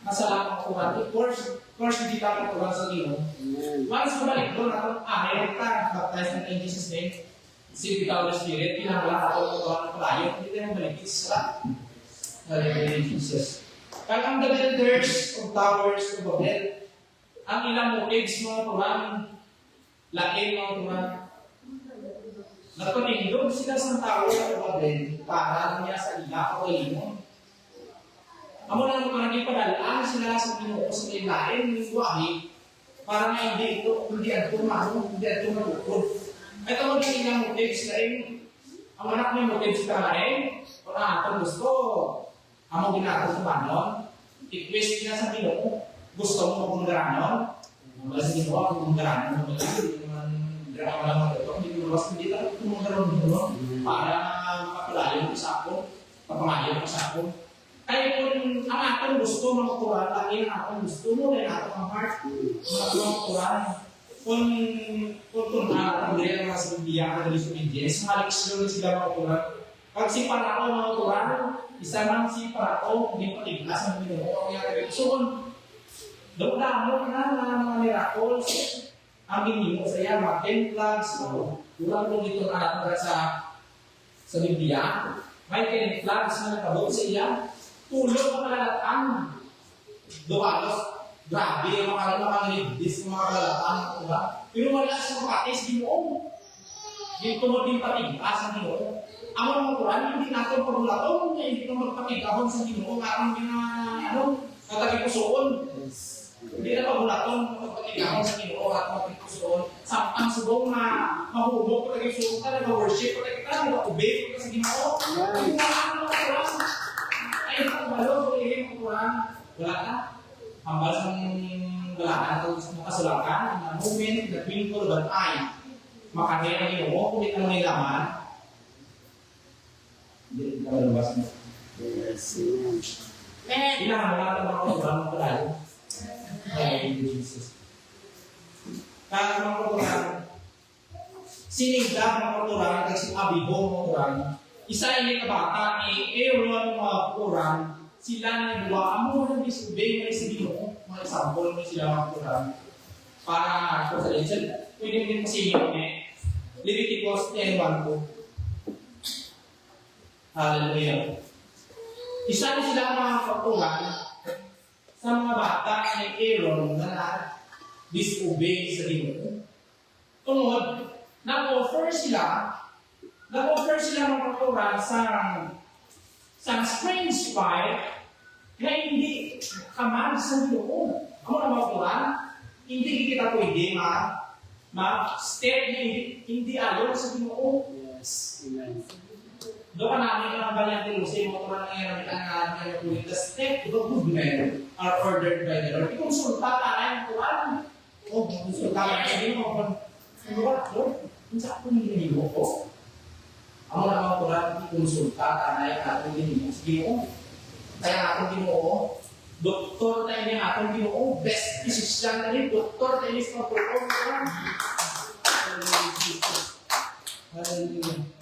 masalamat ng Quran, course, hindi ka ng Quran sa Ginoo. Once mabalik doon, atong amin ka, baptized in Jesus' name, sealed with the Holy Spirit, pinangalan atong Quran ng palayo, hindi tayo mabalikin sa Hallelujah, Jesus. Kaya ang the builders of towers of Babel, ang ilang motives mga Quran, laking mga Quran, nagpatindog sila sa tao sa Babel para niya sa ila o ilimon. Amo na naman naging padalaan sila sa Ginoo sa ilalim ng buhay para nga hindi ato marunong, hindi ato malukod. Ay tawag din nilang motives na ang anak may motives ka rin, kung atong gusto, amo ginagawa sa banon, i-twist niya sa Ginoo, gusto mo kumagaranon, wala sa Ginoo, kumagaranon mo lang, drama lang ito, hindi ko hindi lang kumagaranon mo para mapalayo ko sa ako, papangayo ko sa ako. Kaya kung ang atong gusto ng Quran, lagi ang atong gusto mo, kaya atong heart, ang Quran, kung atong dahil mga sa Biblia, ang disobedience, mga leksyon sila mga Quran. Pag si Parao mga Quran, isa lang si Parao, hindi patiglas ang Ginoo, ang yung reaksyon. Damo na mga miracles, ang ginimo sa iya, mga 10 plagues, ulang mo dito na natin sa Biblia, may 10 plagues na nakabot sa iya, tulog ang kalalatang, duwalos, grabe, mga ligdis, mga kalalatang, diba? Pero wala sa patis, Ginoo. Dito mo din patiglas ang Ginoo. Ang mga Quran, hindi natin pagulaton, hindi ka magpatigahon sa Ginoo, karang katagi pusoon. Hindi na pagulaton, magpatigahon sa Ginoo at magpagpusoon. Ang subong na mahubog, katagi pusoon ka, nag-worship, katagi ka, nag-obey ka sa Ginoo. Ang mga Quran, ay pagbalog, ang Quran, wala ka. Hambal sa balaan ito sa mga kasulakan, ang moment, the twinkle of an eye, makakaya ng Ginoo, kung ito may laman, hindi ka malabas mo. Yes. Kailangan mo natin mga Quran ng palayo. Ay, Jesus. Kaya mga Quran, sinigda mga Quran, kasi Abiho mga Quran, isa ini kabata ni Aaron mga Quran, sila na dua, amo na disobey na si Ginoo, mga example mo sila mga Quran, para sa lesson, pwede mo din masingin eh, Leviticus 10:1 po. Hallelujah. Isa na sila mga Quran sa mga bata ni Aaron na disobey sa Ginoo. Tungod, nag-offer sila ng Quran sa strange fire na hindi kamag sa Ginoo. Ano na mga Quran? Hindi kita pwede ma-step na hindi ayon sa Ginoo. Yes. Amen. Doon namin ang balyang tilusin mo Quran na ngayon ang the step of movement are ordered by the Lord. Ikonsulta ka na yung Quran. O, konsulta ka na sabihin mo, ano ba, Lord? Kung saan ko nilinigo ko? Ang mga Quran, ikonsulta ka na yung atong ginimo. Sige mo, kaya atong ginoo, doktor tayo niya atong ginoo, best physician na rin, doktor tayo niya sa Quran. Hallelujah.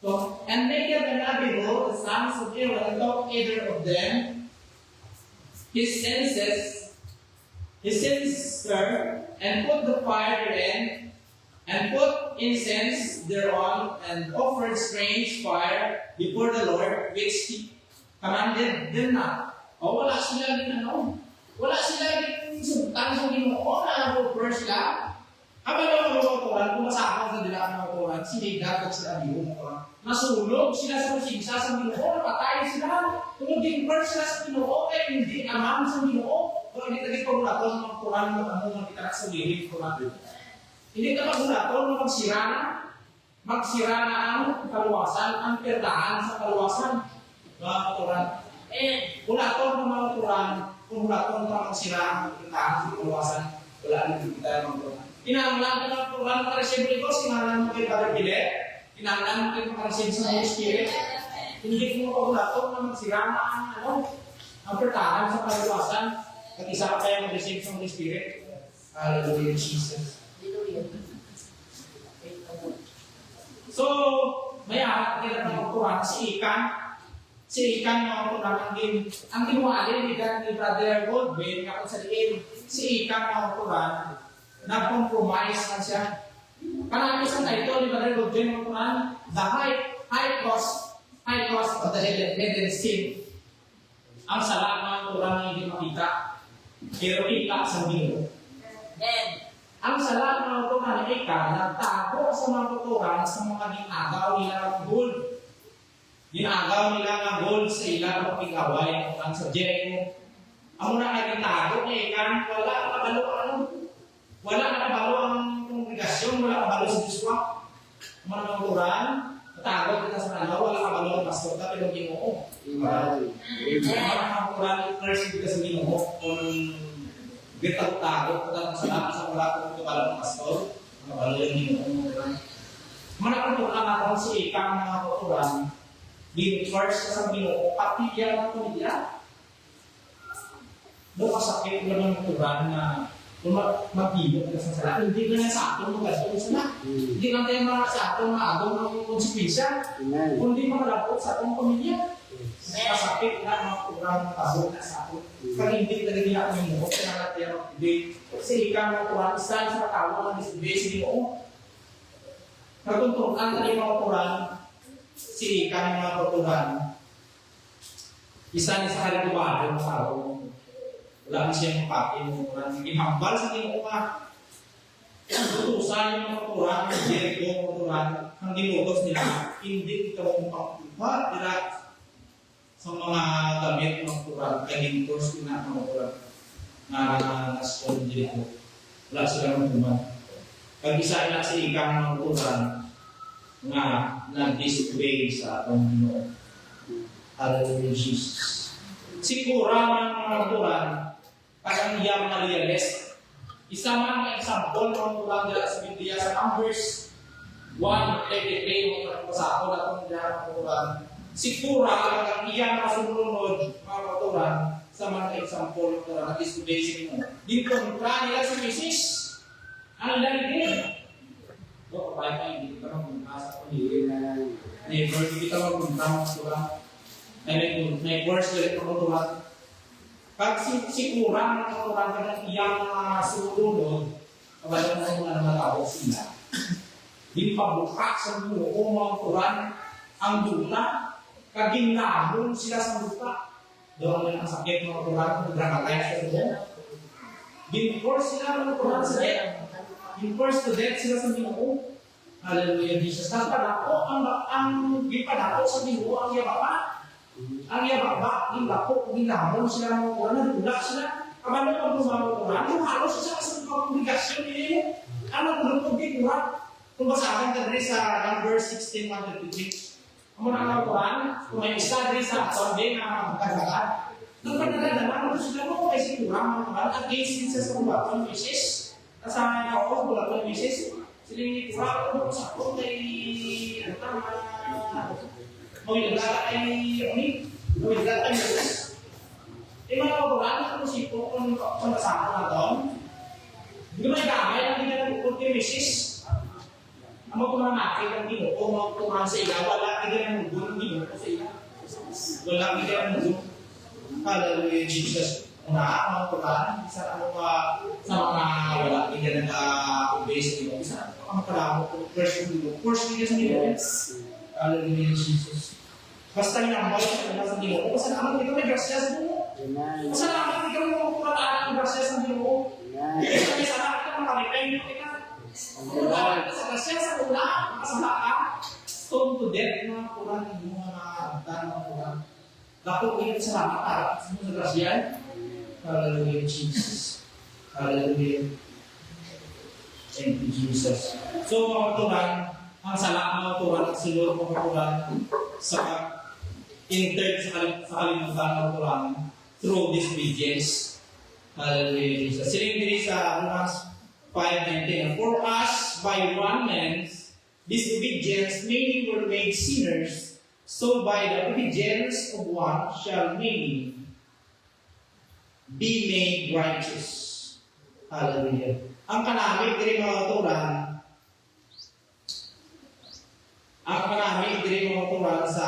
So, and Nadab and Abihu, the sons of Aaron, took either of them his censer, and put the fire therein, and put incense thereon, and offered strange fire before the Lord, which he commanded them not. O wala sila din wala sila din sultan sa Ginoo na nag-offer sila. Habang mga mga kung masakang sa nila ang mga Quran, sinigat at sila Ginoo. Nasunog sila sa musigsa sa Ginoo, napatay sila. Kung nag-offer sila sa Ginoo, ay hindi amang sa Ginoo. Kung hindi naging pagulaton ng mga Quran, mga kita sa lihim Quran. Hindi ka magulaton, magsira na ang kaluwasan, ang perdahan sa kaluwasan. Mga Quran. Gulaton ng mga Quran, kung gulaton ka magsira ang perdahan sa kaluwasan, wala nang kita ng Quran. Kinahanglan ka ng Quran para sa Biblia, kinahanglan mo kayo para bilet, kinahanglan mo kayo para sa Holy Spirit. Hindi mo pagulaton na magsira na ang perdahan sa kaluwasan, at isa ka kayo mag-receive sa Holy Spirit. Hallelujah, Jesus. So, may apat nila ng Quran, si Ikan ng Quran, ang tinuwalin ni Brother Goldwyn, nga sa diin, si Ikan ng Quran, nag-compromise na siya. Karami sa title ni Brother Goldwyn ng Quran, the high cost of the hidden sin. Ang salat ng Quran na hindi makita, pero kita sa Ginoo. Ang salat ng Quran ay nagtago sa mga tuturan sa mga ginagaw nila ng gold. Ginagaw nila ng gold sa ilang pagkikaway ang sa Jericho. Ang muna ay ginagaw niya ikan, wala nakabalo ang kongregasyon, wala nakabalo sa Diyoswa. Ang mga ng Quran, natago kita sa kanaw, wala nakabalo ang pastor ka, pero Ginoo. Ang mga ng Quran, curse kita sa Ginoo, kung gitago-tago kita sa lahat sa wala kong tukalang ng pastor, nakabalo yung Ginoo. Manakatukan ako si Ikang mga Quran, first sa Ginoo, pati yan ang pamilya. Doon kasakit naman ng Quran na kung mag-ibig ka sa sala, hindi ka na sa atong magandang sala. Hindi lang tayo mga sa atong maagong ng konsekwensya, kundi makalapot sa atong pamilya. Kasakit na mga Quran ng tao na sa atong. Kung hindi talaga niya ang Ginoo, kaya natin ang mag-ibig. Kasi Ikang mga Quran, isa sa tao ng disibig si Ginoo. Natuntunan na yung mga Quran, si Ikang mga Quran, isa ni sa kaliguan ng tao. Wala siyang mapati ng Quran. Ginhambal sa Ginoo ka. Tutusan yung mga Quran, yung Jericho mga Quran, ang ginugos nila, hindi ito mapagpupat nila sa mga damit ng Quran, kaya ginugos nila ng Quran na naskol Jericho. Wala silang magpupat. Pag-isa na si Ikang ng Quran na nag-disobey sa atong Ginoo. Hallelujah, Jesus. Siguro ng mga Quran, parang iyang na-realize. Isa man ang example ng Quran nila sa Biblia sa Numbers 1:33, yung pasako na itong ng Quran. Siguro ang iyang kasunod mga Quran sa mga example ng Quran na disobey sa Ginoo. Di kontra nila sa Moses. Ano lang din? So, kapag tayo hindi kita magpunta sa pamilya na never hindi kita magpunta sa Quran. May words ulit ng Quran. Pag sikurang ng Quran ka ng iyang sulunod, kawalan mo mga namatawag sila. Di pabuka sa Ginoo mga Quran ang duta, kaginlamon sila sa duta. Doon ang sakit ng Quran, nagrakatay sa Ginoo. Din-force sila ng Quran sa death. Din-force to death sila sa Ginoo. Hallelujah, Jesus. Nagpadako ang gipadako sa Ginoo ang yababa. Ang yababa, gilako, gilamon sila ng Quran, nagulak sila. Kabalo ang lumang Quran, yung halos sila sa mga kongregasyon nila. Ang nagulog di Quran. Kung basahin ka rin sa Numbers 16:1-3. Ang mga Quran, kung may isa rin sa Sunday na magkagagat, nung pagkagadalan, sila mo kay si Quran, mga Quran, against din sa bulat ng Mises. Kasama niya ako, bulat ng Mises. Sila yung Quran, kung sa kong may, mawilagala ay mawilagala ay Mises. Eh mga Quran, kung sipo, kung kasama na doon, hindi may gamay, hindi na nagpupul kay Mises. Ang mga kumanakit ang Ginoo, o mga kumahan sa ila, wala hindi na nagpupul ng Ginoo sa ila. Wala hindi na nagpupul. Hallelujah, Jesus. mga pagkaan, isa ano pa sa mga wala, hindi na nag-obey sa Ginoo. Isa ang pala ko, first video sa Ginoo. Hallelujah, Jesus. Basta inambal sa kanila sa Ginoo. Pasalamat ikaw may grasya sa Ginoo. Amen. Pasalamat ikaw may kumataan ng grasya sa Ginoo. Amen. Kasi salamat ka makalipay mo kita. Kumataan ka sa grasya sa una, kasalakan. Stone to death, mga kurang, yung mga tanong kurang. Dapat kita salamat sa mga grasya. Hallelujah, Jesus. Hallelujah. Thank you, Jesus. So, mga turan, ang salamat mga turan, silur mga turan, sa entered sa kalimutan mga turan, through disobedience. Hallelujah, Jesus. Siling diri sa Romans 5:19, for us, by one man's disobedience, many were made sinners, so by the obedience of one shall many be made righteous. Hallelujah. Ang kanamig diri mga turan, sa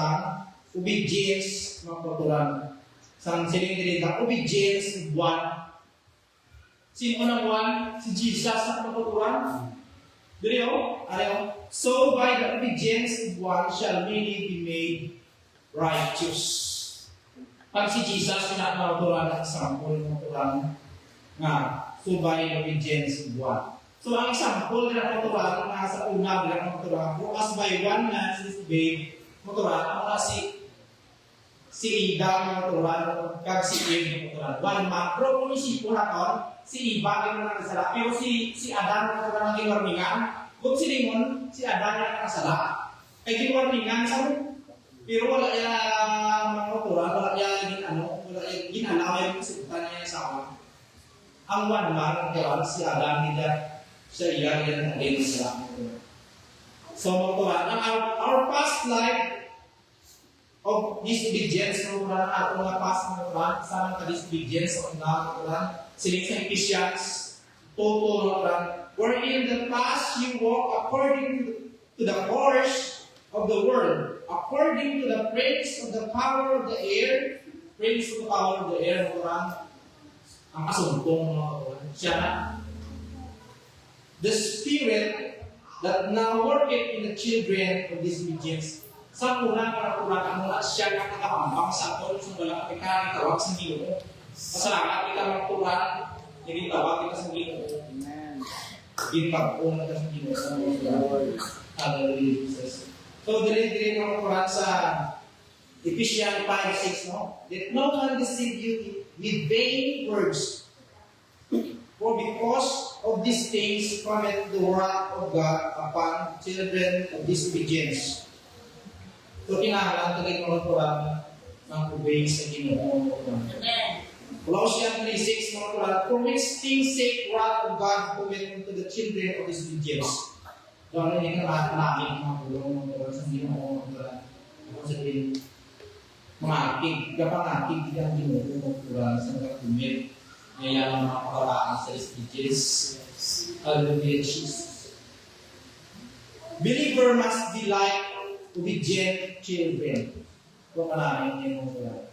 obedience mga turan. Sa siling diri the obedience of one. Sino nang one? Si Jesus na mga turan. Diri ayo. So by the obedience of one shall many be made righteous. Pag si Jesus na mauturan ang example ng mauturan nga subay ng obedience of one. So ang example nila mauturan nga sa una nila mauturan as by one man disobeyed mauturan ang si Ida mauturan kag si Eve mauturan. One man pero kung isipon naton si Eva ang nakasala pero si Adan mauturan ang giwarningan. Kung si Limon si Adan ang nakasala ay giwarningan sa pero wala mga otoran, wala ginalaw yung kasubutan niya sa akin. Ang one man, si Adam, siya iyan din sa akin. So, mga otoran, our past life of disobedience, mga otoran, at mga past mga otoran, sa mga disobedience of mga otoran, siling sa Ephesians, mga otoran, wherein the past you walk according to the course of the world, according to the prince of the power of the air, prince of the power of the air, ang kasumpong siya na. The spirit that now worketh in the children of disobedience. Sa una, para kurang mula siya na nakapambang sa ato, sa wala kapitang tawag sa Ginoo. Masalamat kita magkurang, hindi tawag kita sa Ginoo. Ginpag-una kita sa Ginoo. Hallelujah, Jesus. So, dire-dire ng Quran sa Ephesians 5:6, no? That no one deceive you with vain words. For because of these things cometh the wrath of God upon children of disobedience. So, kinahanglan talaga ng Quran ng obey sa Ginoo. Colossians 3:6, mga Quran, for which things sake wrath of God cometh unto the children of disobedience. Doon hindi ka namin mga bulong mga sa Ginoo mga sabihin mga akig, kapag akig hindi ang Ginoo mga sa mga kumit ngayon ang mga pakaraan sa speeches. Hallelujah, Jesus. Believer must be like obedient children. Kung namin yung mga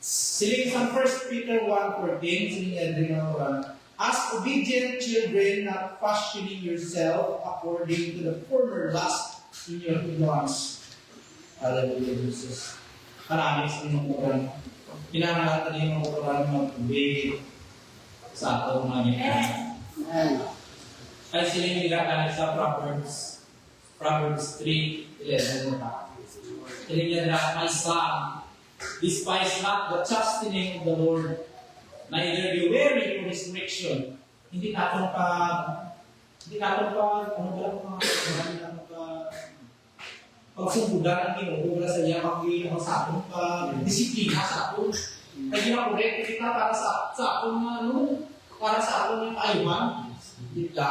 siling sa 1 Peter 1:14, siling yan din mga as obedient children, not fashioning yourself according to the former lust in your ignorance. Hallelujah, Jesus. Maraming sa inyong Quran. Pinangalan natin yung Quran mag-obey sa atong mga ginagawa. Ay siling nila sa Proverbs 3:11. Siling nila, my son, despise not the chastening of the Lord, neither be weary for his correction. Hindi natin pa, pagsumbudan ang Ginoo wala sa iya pag-iingat sa atin pa disiplina sa atin. Kaya ginakorek kita para sa atin para sa atin ng kaayuhan. Kita,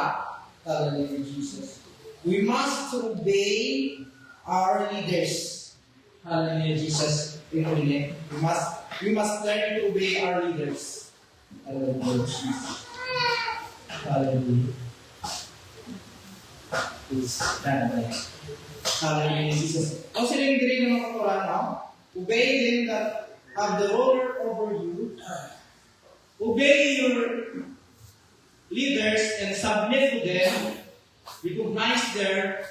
Hallelujah, Jesus. We must obey our leaders. Hallelujah, Jesus. We must learn to obey our leaders. Hallelujah, Jesus. Hallelujah. Hallelujah, Jesus. Ang siling diri ng mga Quran, obey them that have the ruler over you, Obey your leaders and submit to them. Recognize their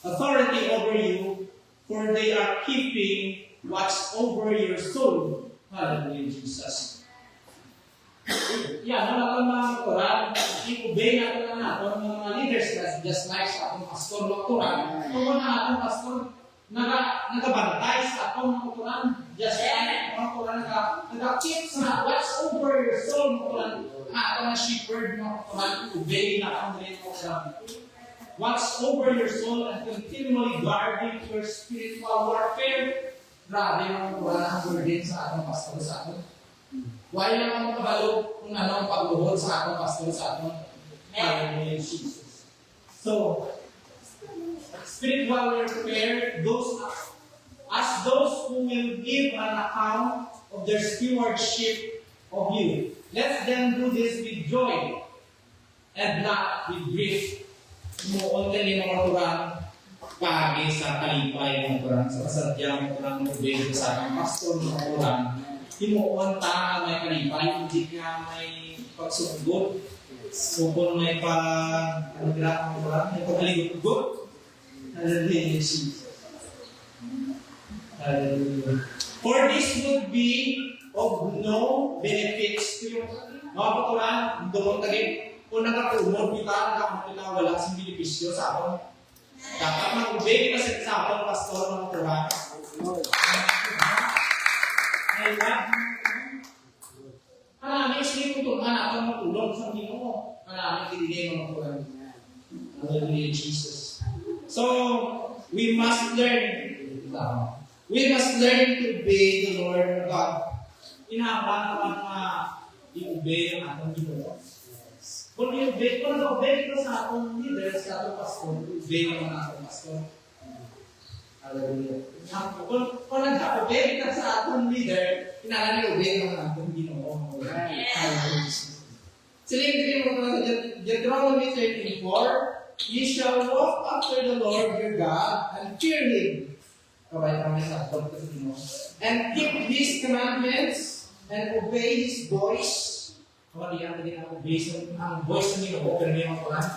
authority over you, for they are keeping watch over your soul. Hallelujah, Jesus. Yan, wala kang mga Quran, i-obey natin na natin mga leaders, just like sa atong pastor ng Quran. Kung mga atong pastor, nagabantay sa atong mga Quran, just like mga Quran, nag-keep sa watch over your soul mga Quran. Atong shepherd mga Quran, obey na ang mga Quran. Watch over your soul and continually guarding your spiritual warfare. Grabe mga Quran ang burden sa atong pastor sa atin. Why lang ang kabalo kung ano ang pagluhod sa atong pastor sa atong Hallelujah, Jesus. So, spiritual warfare, as those who will give an account of their stewardship of you. Let them do this with joy and not with grief. Muon din yung mga Quran pagi sa kalipay ng Quran, sa kasadyang Quran ng Quran sa atong pastor ng Quran. Himuon ta may kalipay, hindi nga may pagsugod. So kung may ano ginagawa mo lang, may pagaligot-gut. Hallelujah, Jesus. Hallelujah. For this would be of no benefits to you. Mga patulan, doon tagin, kung nagkakumod kita, wala sa benepisyo sa akin. Dapat mag-obey kita sa akin, pastor ng Quran. Marami isli kung tulungan natin matulong sa Ginoo. Marami kinigay mga Quran. Hallelujah, Jesus. So, we must learn to obey the Lord our God. Inahapan naman na i-obey ang atong Ginoo. Kung nag-obey kita sa atong leader, sa atong pastor, obey naman ang atong pastor. Hallelujah. Kung nag-obey ka sa atong leader, kailangan i-obey naman ang atong Ginoo. Hallelujah. Silingin mo ito sa Deuteronomy 34, ye shall walk after the Lord your God and fear Him. Kabay kami sa atong Ginoo. And keep His commandments and obey His voice. Kung di ang obey ang voice ng Ginoo, pero may mga Quran.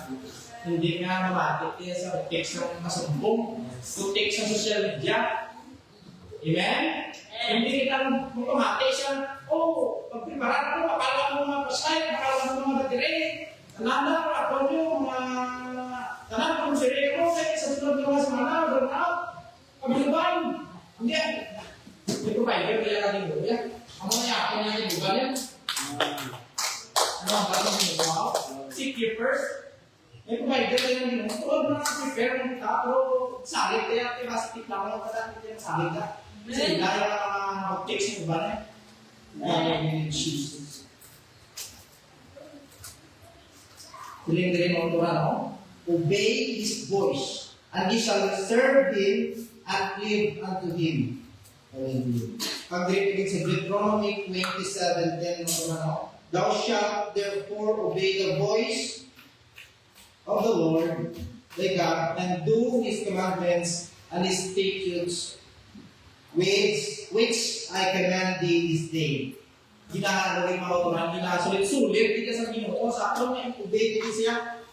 Hindi nga namatik niya sa text ng masumbong, to text sa social media. Amen? Hindi kita magpamati siya, pagpiparan ko, makala mo mga pasay, makala mo mga batire, tananda, ako nyo, tananda kong sirili mo, kaya sa sunod ng mga semana, burn out, kabiluban. Hindi. Hindi ko pa, hindi ko kaya natin mo. Ang mga yakin niya yung buban yan. Ano ang parang mo? Seek you first. May provider tayo ng Ginoo. Tulad na prepare ng kita, pero salit kaya, kaya basket lang ako kada kita yung salit ka. Kasi dahil ang mag-text mo ba na? Hallelujah, Jesus. Tuling-tuling mo ito no? Obey His voice, and ye shall serve Him and live unto Him. Hallelujah. Pag-repeat sa Deuteronomy 27:10 mo ito no? Thou shalt therefore obey the voice of the Lord thy God, and do His commandments and His statutes, which I command thee this day. Ginahagawin mga uturan, ginasulit-sulit, hindi sa Ginoo, sa ato na obey din siya.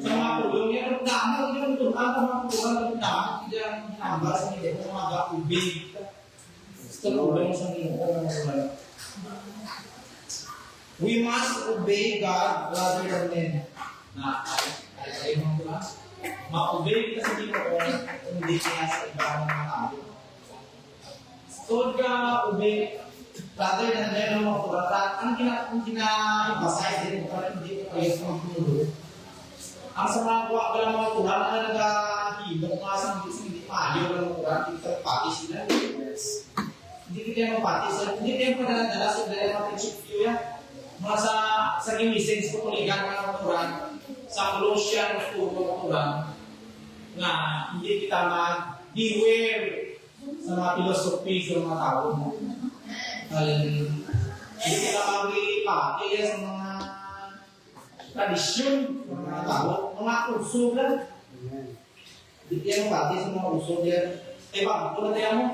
Sa mga tulong niya, ang dami, hindi ang turuan, ang mga turuan, ang dami, hindi ang ginagawa sa Ginoo, ang mga obey. Sa tulong sa Ginoo, we must obey God rather than men. Ay mga turuan, ma-obey kita sa Ginoo, hindi kaya sa ibang mga tao. So, obey rather than meron mga kuratan, ang ginabasay din ko hindi ko kayo sa magturo. Ang sa mga kuha ka lang mga kuran, ang nagahilong nga sa hindi maayaw lang mga kuran, hindi ka pati sila. Hindi kita mapati sila, hindi kayo padala-dala sa dala mga tinsipyo yan. Mga sa message ko tuligan mga kuran, sa Colossian na turo mga kuran, na hindi kita mag-beware sa mga filosofi sa mga tao. Hallelujah. Hindi kita mag-ipati sa mga tradisyon ng mga tao. Mga usog lang. Hindi yan mapati sa mga usog yan. Bakit ko na tayo mo?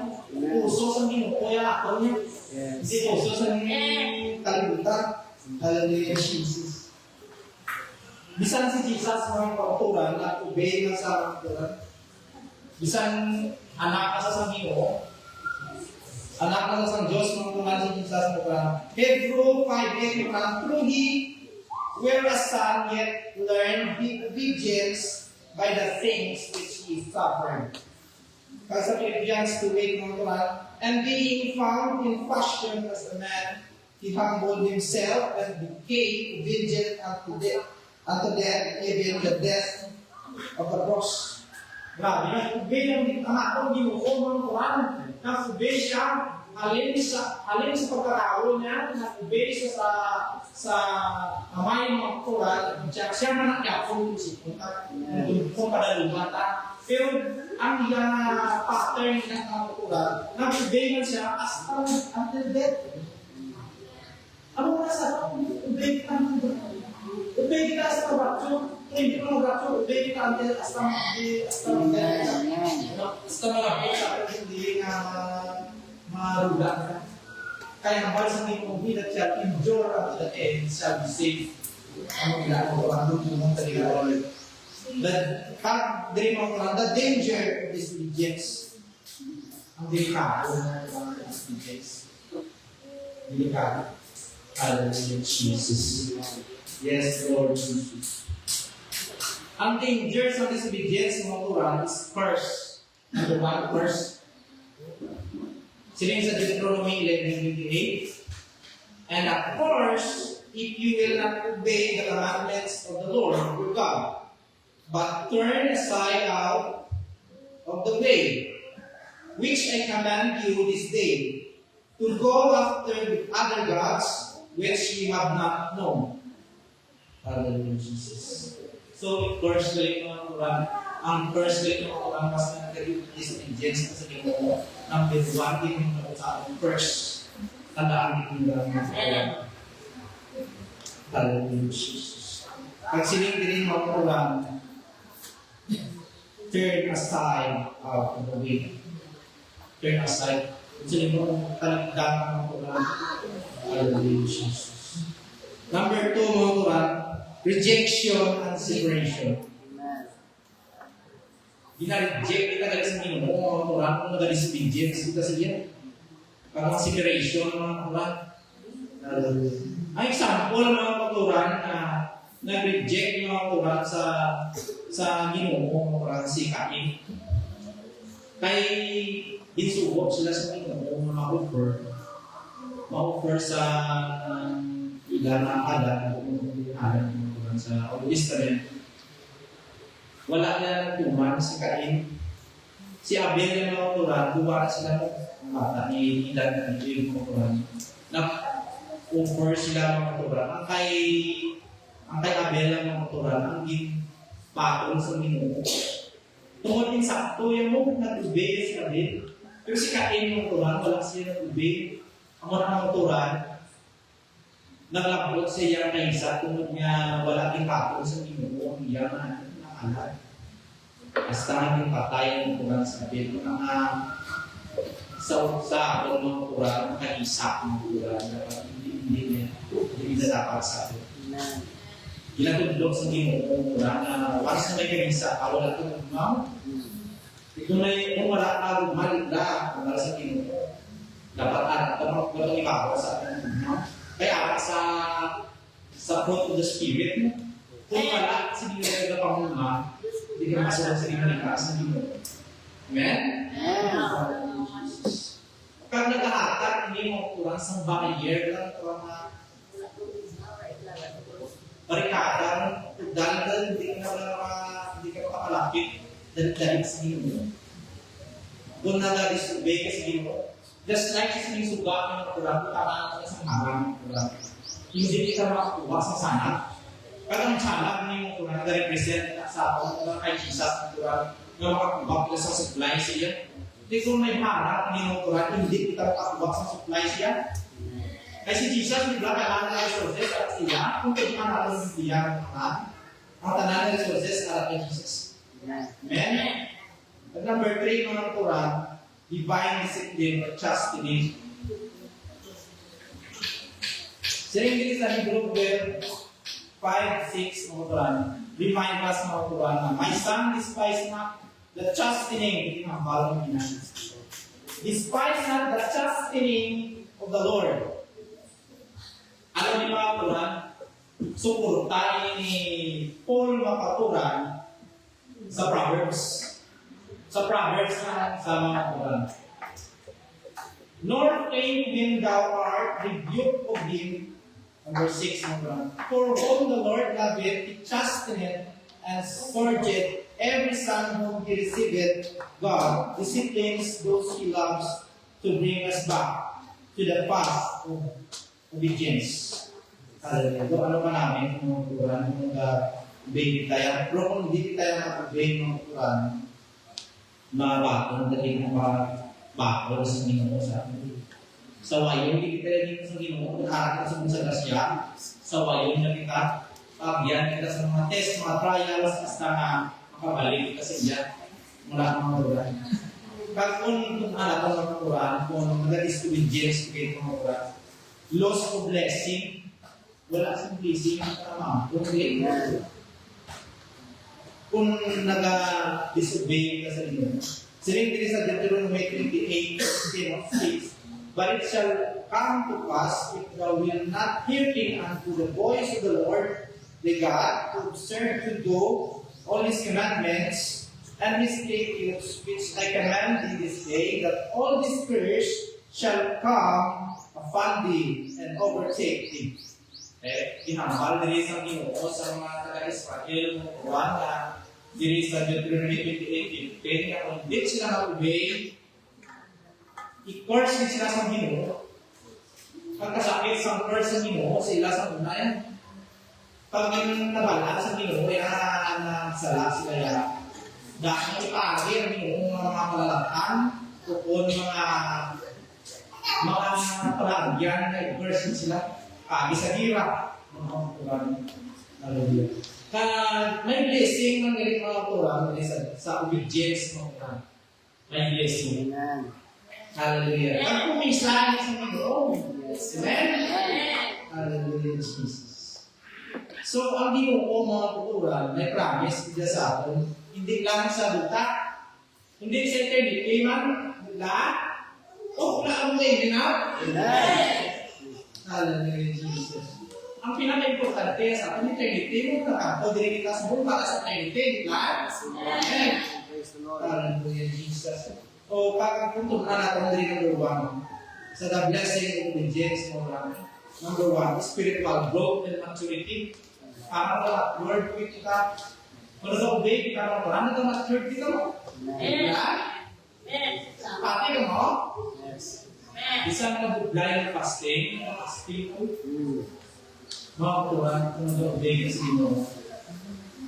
Uso sa Ginoo yan ako niya. Hindi uso sa kalibutan. Hallelujah, Jesus. Bisan si Jesus mga kauturan na obey na sa kauturan. Bisan anak na sa Ginoo, anak na sa Diyos mga kauturan si Jesus mga Hebrew 5:8 mga through He, whereas son yet learn obedience by the things which He suffered. Kasi sa Philippians 2:8 mga kauturan, and being found in fashion as a man, He humbled Himself and became obedient unto death, even the death of the cross. Grabe, nag-obey ang atong Ginoo mga Quran. Nag-obey siya, halin sa pagkatao niya, nag-obey siya sa amay mga Quran. Siya na nagyapon kung padalumata. Pero ang pattern ng mga Quran, nag-obey man siya until death. Ano mo nasa? Obey kita ng obey kita sa rapture. Kung hindi mo rapture, obey kita until hasta malapit sa akin, hindi nga maruga ka. Kaya naman sa mga kong that shall endure unto the end shall be saved. Ano ginagawa? Ano yung talaga? The danger of disobedience. Ang delikado ng disobedience. Delikado. Hallelujah, Jesus. Yes, Lord Jesus. Ang danger sa disobedience ng mga Quran is first. Number one, first. Sinayin sa Deuteronomy 11:28. And of course, if you will not obey the commandments of the Lord your God, but turn aside out of the way which I command you this day, to go after other gods which ye have not known. Hallelujah, Jesus. So, first balik ng Quran, ang first balik ng Quran mas nag-disobedience na sa Ginoo. Number one, din yung sa atin first. Tandaan din yung Quran. Hallelujah, Jesus. Pag sining din ng Quran, turn aside out of the way. Turn aside. Sining mo talagdagan ng Quran. Hallelujah, Jesus. Number two, mga Quran, rejection and separation. Ina-reject kita dari sa Ginoo, mga Quran, kung nag-disobedience kita sa iya. Parang separation, mga Quran. Ang example, mga Quran, na nag-reject mga Quran sa Ginoo, mga Quran, si Cain. Kay ginsuot sila sa Ginoo, ma-offer sa ilan na alam sa Old Testament. Wala na tuman si Cain. Si Abel yung mga Quran, buwa sila ng bata ni Idan na yung mga Quran. Na-offer sila mga Quran. Ang kay Abel ang mga Quran, ang patong sa Ginoo. Tungkol din sakto yung nag-obey si Abel. Pero si Cain yung Quran, wala siya nag-obey. Ang mga Quran, naglabot siya na isa tungkol niya wala din patong sa Ginoo. Ang iyan na nakalat. Basta yung patay ng Quran sa Abel. Mga sa ako ng Quran, nakaisa ng Quran. Hindi na dapat sa Abel. Ginatudlog sa Ginoo ng Quran na once na may kanisa, wala ito ng mga. Kung wala ka maligla, kung wala sa Ginoo, dapat batong ibabaw sa atin. Kaya sa fruit of the Spirit, kung wala, hindi ka panguna, hindi ka masulat sa Ginoo. Amen? Pag naghahatag, hindi mo kurang sa barrier lang, kurang barikada, dahil hindi ka makakalapit, dahil sa Ginoo. Kung nag-disobey ka sa Ginoo, just like sa sinusuga ng Quran, tama ka sa marang ng Quran. Hindi ka makakuha sa sanat. Pag ang sanat ng Quran na-represent sa ako, kay Jesus ng Quran, na makakuha ka sa supply siya. Hindi kung may harap ng Quran, hindi kita makakuha sa supply siya. Kasi Jesus, di ba, kailangan ng resources at siya, kung pwede ka natin yung biyang ng Quran, ang tanan ng resources para kay Jesus. Amen? At number 3 ng Quran, divine discipline or chastity. Sering diri sa Hebrew 5:6 mga Quran, remind us mga Quran na, my son, despise not the chastening, ang balong ina. Despise not the chastening of the Lord. Alam niyo mga Quran, suportahin ni Paul Makaturan sa Proverbs. Sa Proverbs na sa mga Quran. Nor faint when thou art rebuked of him. Number 6 ng Quran. For whom the Lord loveth, he chasteneth and scourgeth every son whom he receiveth. God disciplines those he loves to bring us back to the path of obedience. Hallelujah. So, ano pa namin ng Quran, kung baby tayo. Pero kung hindi tayo makabay ng Quran, mabatong dahil mga bakol sa Ginoo sa amin. Sa wayo, hindi kita dito sa Ginoo, kung harap sa mga grasya, sa wayo na kita, pagyan kita sa mga test, mga trials, hasta na makabalik kita sa iya, mula ng mga Quran. Pag kung harap ng mga Quran, kung nag-disobedience kayo ng mga Quran, loss of blessing, wala sa blessing ang tama. Kung nag-disobey ka sa inyo. Siling diri sa Deuteronomy 28:6, but it shall come to pass if thou wilt not hearken unto the voice of the Lord thy God, to observe to do all his commandments and his statutes which I command thee this day, that all these curse shall come upon thee and overtake thee. Hinambal diri sa Ginoo sa mga taga-Israel ng Quran na diri sa Deuteronomy 28:10 na kung hindi sila mag-obey, i-curse din sila sa Ginoo. Pagkasakit sa curse sa Ginoo, sa ila sa una yan. Pag nabala sa Ginoo, nagsala sila yan. Dahil ipagi ang Ginoo mga malalatan, kung mga palagyan na i-curse din sila. Pagi sa hirap, mga Quran. Hallelujah. May blessing ng galing mga Quran sa obedience ng Quran. May blessing. Hallelujah. Ang pumisahan sa Ginoo. Amen? Hallelujah, Jesus. So, ang Ginoo mga Quran, may promise niya sa atin, hindi lang sa buta, hindi sa eternity man, lahat, o wala ang way, Hallelujah, Jesus. Ang pinaka-importante sa ating eternity, mo nakato, dili kita sa para sa eternity, di ba? Amen. Hallelujah, Jesus. O pagkakuntunan natin dili number 1, sa the blessing of obedience mo lang. Number 1, spiritual growth and maturity. Ang word ko kita, kung nasa-obey kita ng Quran, nasa-mature kita mo. Pati ka mo? Isang nag-blind fasting ko. Mga Quran, kung nag-obey ka sa Ginoo.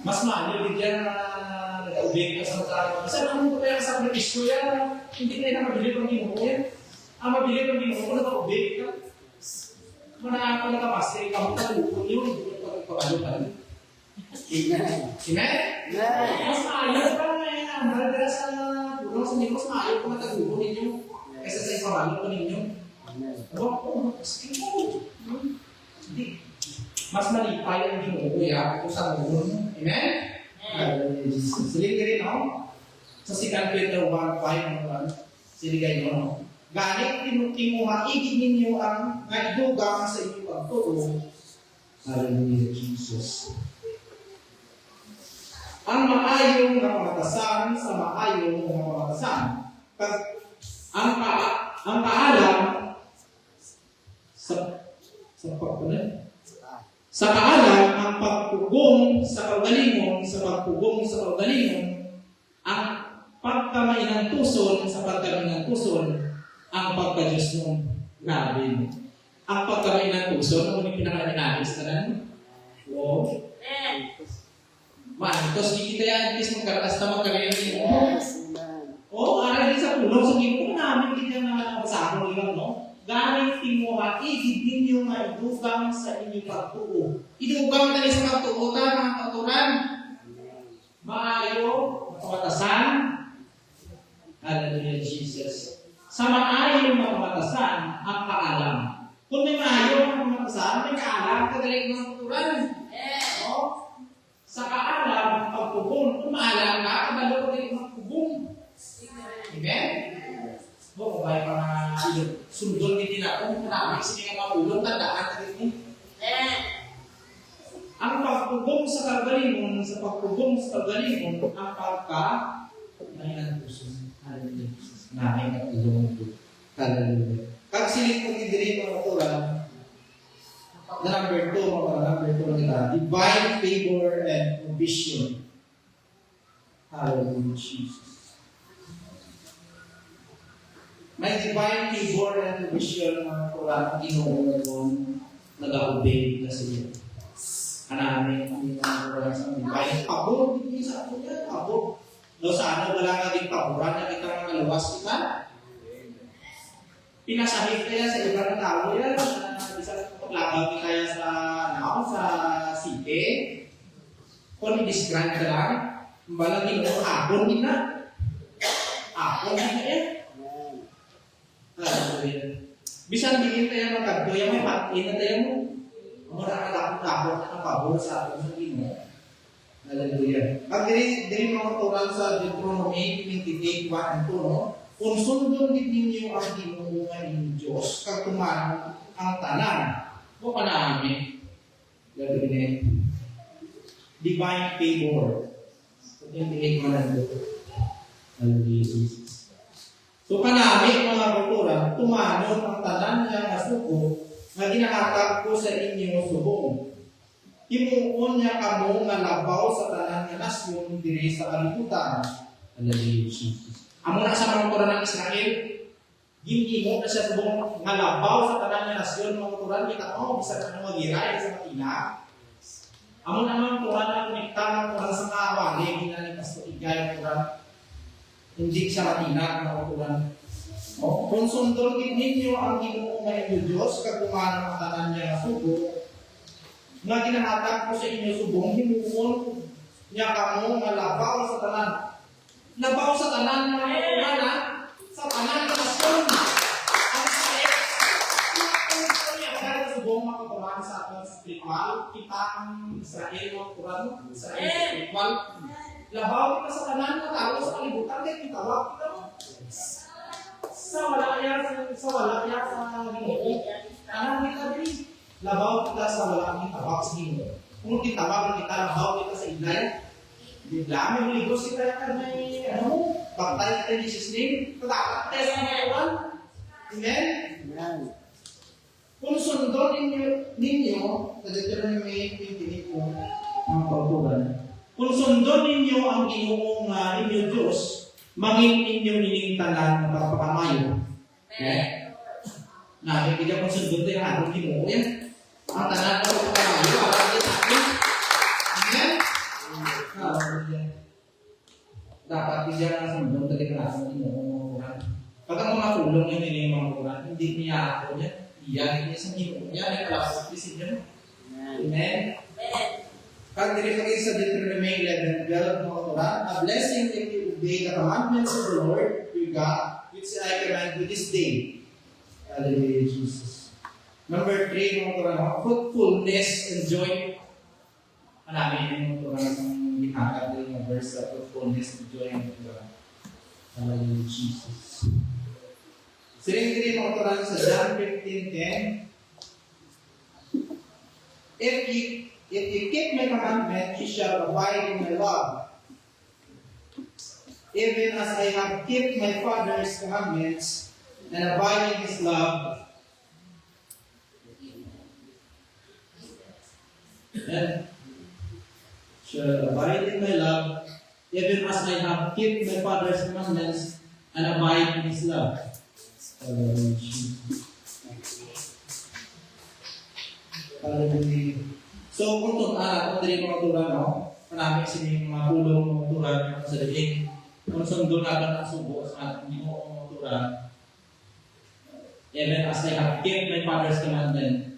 Mas mahal din dyan na nag-obey ka sa mga. Kasi naman ko kaya sa benepisyo yan, hindi ka na mabili ng Ginoo yan. Ang mabili ng Ginoo kung nag-obey ka. Kung nag-fasting ka, magkatukon yun, hindi ka pagpapalo ka. Amen? Mas mahal ka na mahal sa tulong sa Ginoo, mas mahal kung magkatukon ninyo. Kaysa sa ipamalo ko ninyo. Hindi. Mas malipay ang Ginoo kung sa mundo. Amen? Silig rin, no? Sa 2 Peter 1:5, siligay mo. Ganit tinutinguha, igid ninyo ang naidugang sa inyong pagtuo. Hallelujah, Jesus. Ang maayong na pamatasan sa maayong na pamatasan. Ang paalam sa paalam, ang pagpugong sa kaugalingon, ang pagkamay ng tuson sa pagkamay ng tuson, ang pagka-Diyos mong grabe. Ang pagkamay ng tuson, ang ulit pinaka-inalis na lang. Oo. Mantos, hindi kita yan, at magkaratas na magkagayon mo. Oo, aral din sa tulong. So, hindi ko namin kita na pasakong lang, no? Ganit timuha, igid ninyo maidugang sa inyong pagtuo. Idugang na sa pagtuo, mga katuran. Maayo, makamatasan. Hallelujah, Jesus. Sa maayong makamatasan, ang paalam. Kung may maayo ang mga kasama, may kaalam ka galing ng kulturan. O, sa kaalam ng pagpupong, kung maalam ka, kabalo ka galing ng pagpupong. Amen? O, kung pa nga sundol din nila, kung marami sila nga mapulong, tandaan ka din. Ang pagpupong sa kagalingon, ang pagka, nahilang puso. Hallelujah. Nahilang ilong po. Hallelujah. Kag siling ko diri mga Quran, number 2 lang kita, divine favor and provision. Hallelujah, Jesus. May divine favor and provision mga Quran ang Ginoo kon nag-obey kasi anami ang mga Quran sa divine pabor din sa ato yan, pabor. No sa ano wala nga din paboran na kita mga luwas kita. Pinasahit kaya sa iba ng tao yan, bisa paglagaw kaya sa city, kung i-describe ka lang, balagin mo, abon din na. Abon din na yan. Bisan din tayo magkagdo, yung may patin na tayo mo. Muna kalakot-lakot na ang pabor sa atin sa Ginoo. Hallelujah. Pag diri mga turan sa Deuteronomy 28:1 and 2, no? Kung sundon din ninyo ang Ginoo nga inyong Diyos, kag tumanong ang tanan, o panami, gagawin divine favor. So, hindi mo na ito. Hallelujah, Jesus. So, panami, mga kultura, tumanong ang tanan niya nga suko, nga ginakakap ko sa inyo subong. Himuon niya kamo nga labaw sa tanan nga nasyon diri sa kalibutan. Hallelujah, Jesus. Amo na sa mga turan ng Israel, ginimo na siya subong nga labaw sa tanan nga nasyon, mga turan, kita mo, bisa na magiray sa matina. Amo na mga turan na kumikta ng turan sa kaawali, ginanipas ko igay ng turan, hindi sa matina, mga turan. O, kung sundol ninyo ang Ginoo nga inyong Diyos, kag kumana ang tanan niya nga subo, nga ginahatag ko sa inyo subong, himuon niya kamo nga labaw sa tanan. Labaw sa tanan ng mga kumana, sa tanan ng nasyon. Ang sakit, kung niya kaya subong makakulaan sa atin sa spiritual, kita ang Israel mga kuran, Israel sa spiritual. Labaw kita sa tanan ng tao sa kalibutan, kaya kitawag kita. Sa wala yan sa Ginoo. Tanan kita din. Labaw kita sa wala kitawag sa Ginoo. Kung kitawag kita, labaw kita sa iglay. Dami mo ligos kita yan may baptay kita in Jesus' name. Tatakat tayo sa mga kawan. Amen? Kung sundon ninyo, sa Deuteronomy 28 po, mga kautugan, kung sundon ninyo ang Ginoo nga inyong Diyos, maging inyong iningtalan ng pagpapamayo. Nakikita kung sundon tayo ang atong Ginoo yan. Ang tanan ng pagpapamayo, para din atin. Amen? Dapat diyan ang sundon talaga natin ng Ginoo. Pag ang mga kulong yun yung mga kuran, hindi niya ako niya. Iyan niya sa Ginoo niya, ay kalapos niya. Amen? Pag direct sa Deuteronomy 11:12 mga kuran, a blessing if you obey the commandments of the Lord your God, which I command you this day. Hallelujah, Jesus. Number 3 mga kuran, fruitfulness and joy. Marami yung kuran ng ginagad ng verse sa fruitfulness and joy ng kuran. Hallelujah, Jesus. Siring-siring mga kuran sa John 15:10. If you keep my commandment, you shall abide in my love. Even as I have kept my Father's commandments and abide in His love, and shall abide in my love, even as I have kept my Father's commandments and abide in His love. Hallelujah. So, kung kung dili mga turan, no? Marami sining mga pulong mga turan sa dating. Kung sundon natin ang subo sa ating mga turan, even as I have kept my Father's commandment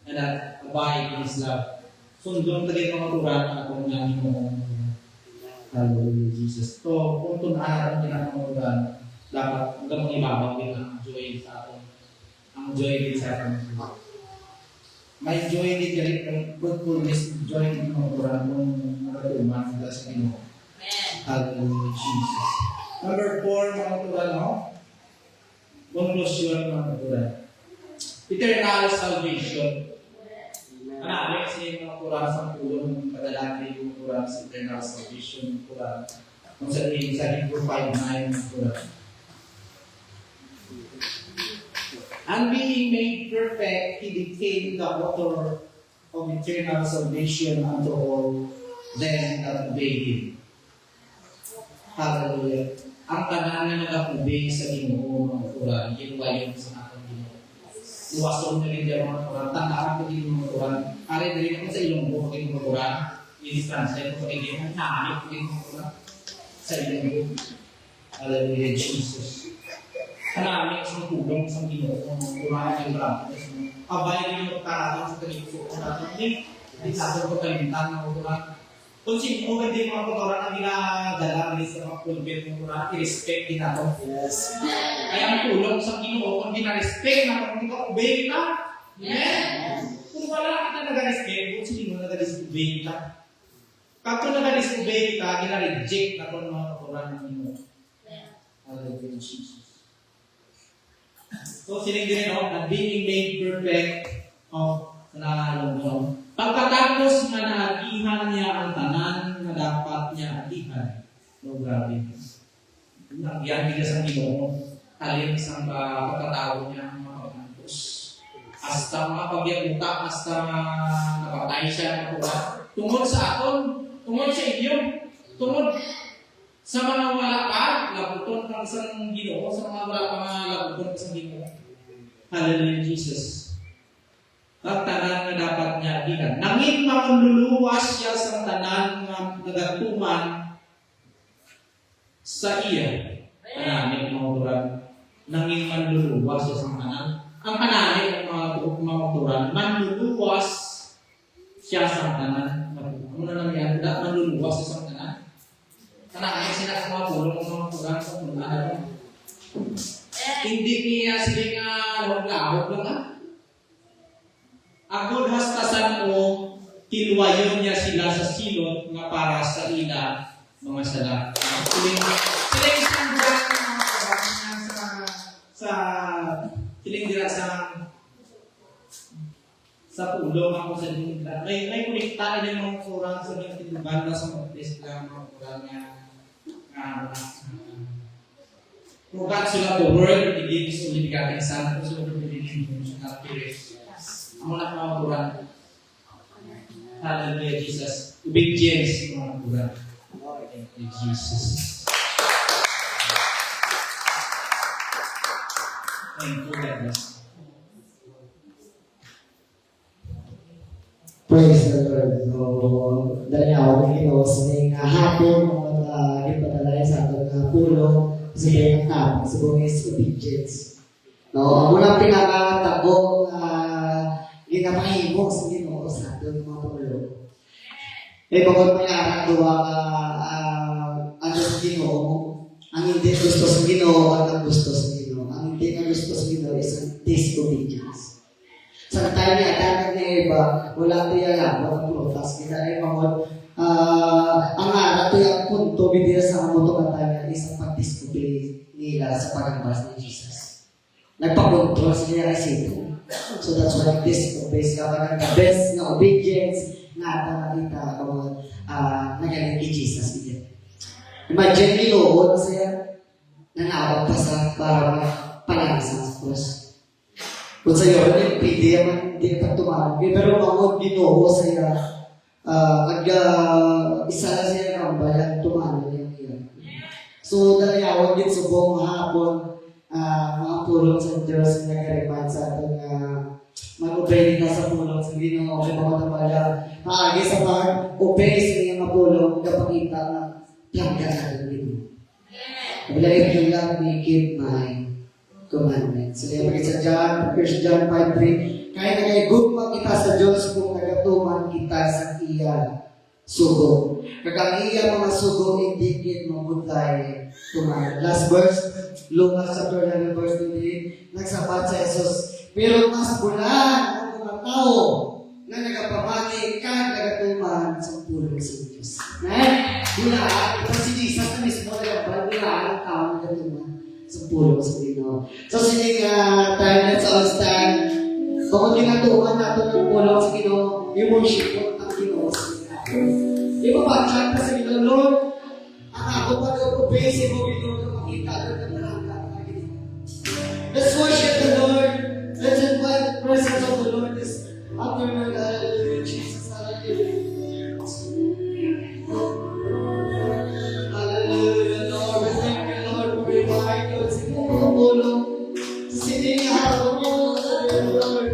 and abide in His love. Sundon talaga mga turan ang akong namin mga Hallelujah, Jesus. So, kung tunaan natin ang mga turan, dapat hanggang mga ibabaw din ang joy sa ating ang joy din sa atin. May joy din diri kang fruitfulness, joy din mo kuran kung magatuman sa Ginoo. Hallelujah, Jesus. Number 4, mga kuran, no? Conclusion, mga kuran. Eternal salvation. Alex, yung mga kuran sa pulong padalaki, yung kuran sa eternal salvation, yung kuran. Kung sa Hebrews 5:9, mga kuran. And being made perfect, He became the author of eternal salvation unto all them that obey Him. Hallelujah. Ang tanan na nag-obey sa Ginoo, mga kuran, ginuwayon sa ating Ginoo. Iwason na rin dyan mga kuran, tandaan ko din mga kuran. Ari na rin ako sa ilong buhok din mga kuran. I-translate ko rin din, naanip ko din mga kuran sa ilong buhok. Hallelujah, Jesus. Kanamik sa tulong sa Ginoo, mga kuran, yung brato. Abay rin yung taratang sa kanito ko natin. Hindi sa ko kalimtan mga kuran. Kung sino ko hindi mga kuran ang ginadala rin sa mga pulpit mga kuran, i-respect din natin. Yes. Kaya ang tulong sa Ginoo, kung di-respect na kung di-obey ka, amen? Kung wala kita nag-respect, kung sino nag-disobey ka. Kapag nag-disobey ka, gina-reject na kung mga kuran ng Ginoo. Hallelujah, Jesus. So, sining din na being made perfect of nangalong mo. Pagkatapos nga naagihan niya ang tanan na dapat niya agihan. No, grabe. Nagyan nila sa Ginoo. Halin sa pagkatao niya ang mga pagkantos. Hasta makapagyaguta, hasta napatay siya ng kuwan. Tungod sa aton, tungod sa inyo, tungod sa mga wala pa, labuton kang sa Ginoo, sa mga wala pa nga labuton sa Ginoo. Hallelujah, Jesus. At tanan nga dapat niya agihan. Nanging makanluluwas siya sa tanan nga nagatuman sa iya. Kanamit mga turan. Nanging manluluwas siya sa tanan. Ang kanamit ng mga turan, manluluwas siya sa tanan. Ano na naman yan? Manluluwas siya sa tanan. Kanamit sila sa mga pulong ng mga turan sa tanan. Hindi niya sila nga wag-lahog lang ha. Agod hastasan mo, tinuwayon niya sila sa silot nga para sa ila mga sala. Sila isang buwan siling dira sa pulong ako sa dito. May kunikta din mga kurang sa mga tinubanda sa mga place lang mga kurang nga Mugat sila to word, hindi gusto ulit sana ko sila piliin sa piris. Ang mga mga kurang. Hallelujah, Jesus. Obedience mga kurang. Thank you, Jesus. Thank you, God bless. Praise the Lord. So, dahil ako Ginoo sa mga hapon mga ipadalay sa atong pulong sa mga tapos sa bungis obedience. No, muna pinakatabong ginapahimok sa Ginoo sa atong mga pulong. Bukod may duwa ka ano sa Ginoo, ang hindi gusto sa Ginoo at ang gusto sa Ginoo. Ang hindi na gusto sa Ginoo is ang disobedience. Sa tayo ni Adan ni Eva, wala tayo alam ang prutas. Kita ay mga ang anak tayo ang punto bidira sa mga motomatanya is ang pag-disobey nila sa pagkabas ni Jesus. Nagpakontrol sila kay Satan. So that's why disobey sila ka ng best na obedience na nakita ko nagaling kay Jesus. Imagine Ginoo na siya nanawag pa sa para palasa sa cross. Kung sa'yo, pwede naman hindi pa tumawag. Pero ang Ginoo sa'yo, isa na siya ng bayan, tumawag niya. So, dalawang din sa buong hapon, mga pulong sa Diyos na nagkaripan sa ating mag-obey ka sa pulong sa Ginoo, kay mga tambala. Maagi sa pag-obey sa mga pulong, kapakita na langgan natin Ginoo. If you love me, keep my commandments. So, yung sa John 5:3, kahit nagayagugma kita sa Diyos kung nagatuman kita sa iya sugo. Kag iya mga sugo, hindi kin mamutay tuman. Last verse, Lucas chapter 11 verse 28, nagsabat sa Jesus, Pero mas bulan ang mga tao na nagapamani kan nagatuman sa pulong sa Diyos. Bulan, ito si Jesus na mismo nagapamani ang tao nagatuman sa pulong sa Ginoo. So sining tayo let's all stand. Bakit ginatuman natin ng pulong sa Ginoo, i-worship mo ang Ginoo sa Ginoo. Ibabagyan ka sa Ginoo, Lord, ang ako pag-obey mo, Ginoo, na makita ka ng lahat ng Ginoo. Let's worship the Lord. Let's invite the presence of the Lord this afternoon. Hallelujah, Jesus. Hallelujah. Hallelujah, Lord. We thank you, Lord, for reminding us sa pagpapulong. Sa sining araw mo, Lord.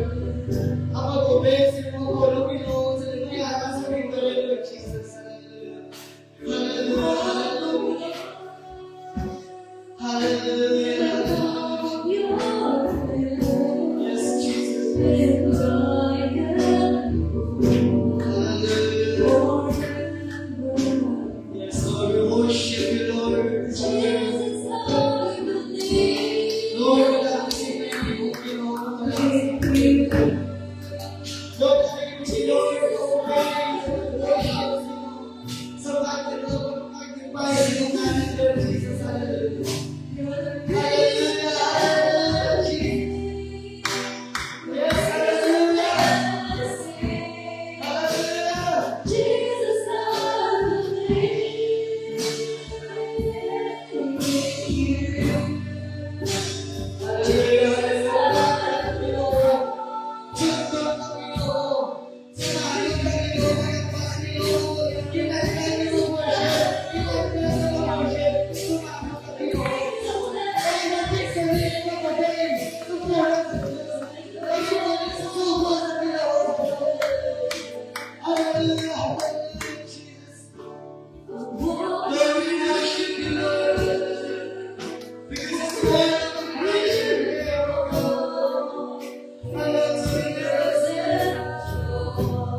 Ang pag-obey sa pagpapulong, Ginoo, sa nangyayari sa victory, Lord Jesus. Hallelujah. Hallelujah. Hallelujah. Yes, Jesus. Hallelujah. Yes, Lord, we worship you, Lord. Lord, wala kang sinayang Lord, kami si Lord, worship sa bagay na magkakipay sa iyong namin, Lord Jesus. Hallelujah. Hallelujah. Hallelujah, Jesus. Yes, hallelujah. Hallelujah.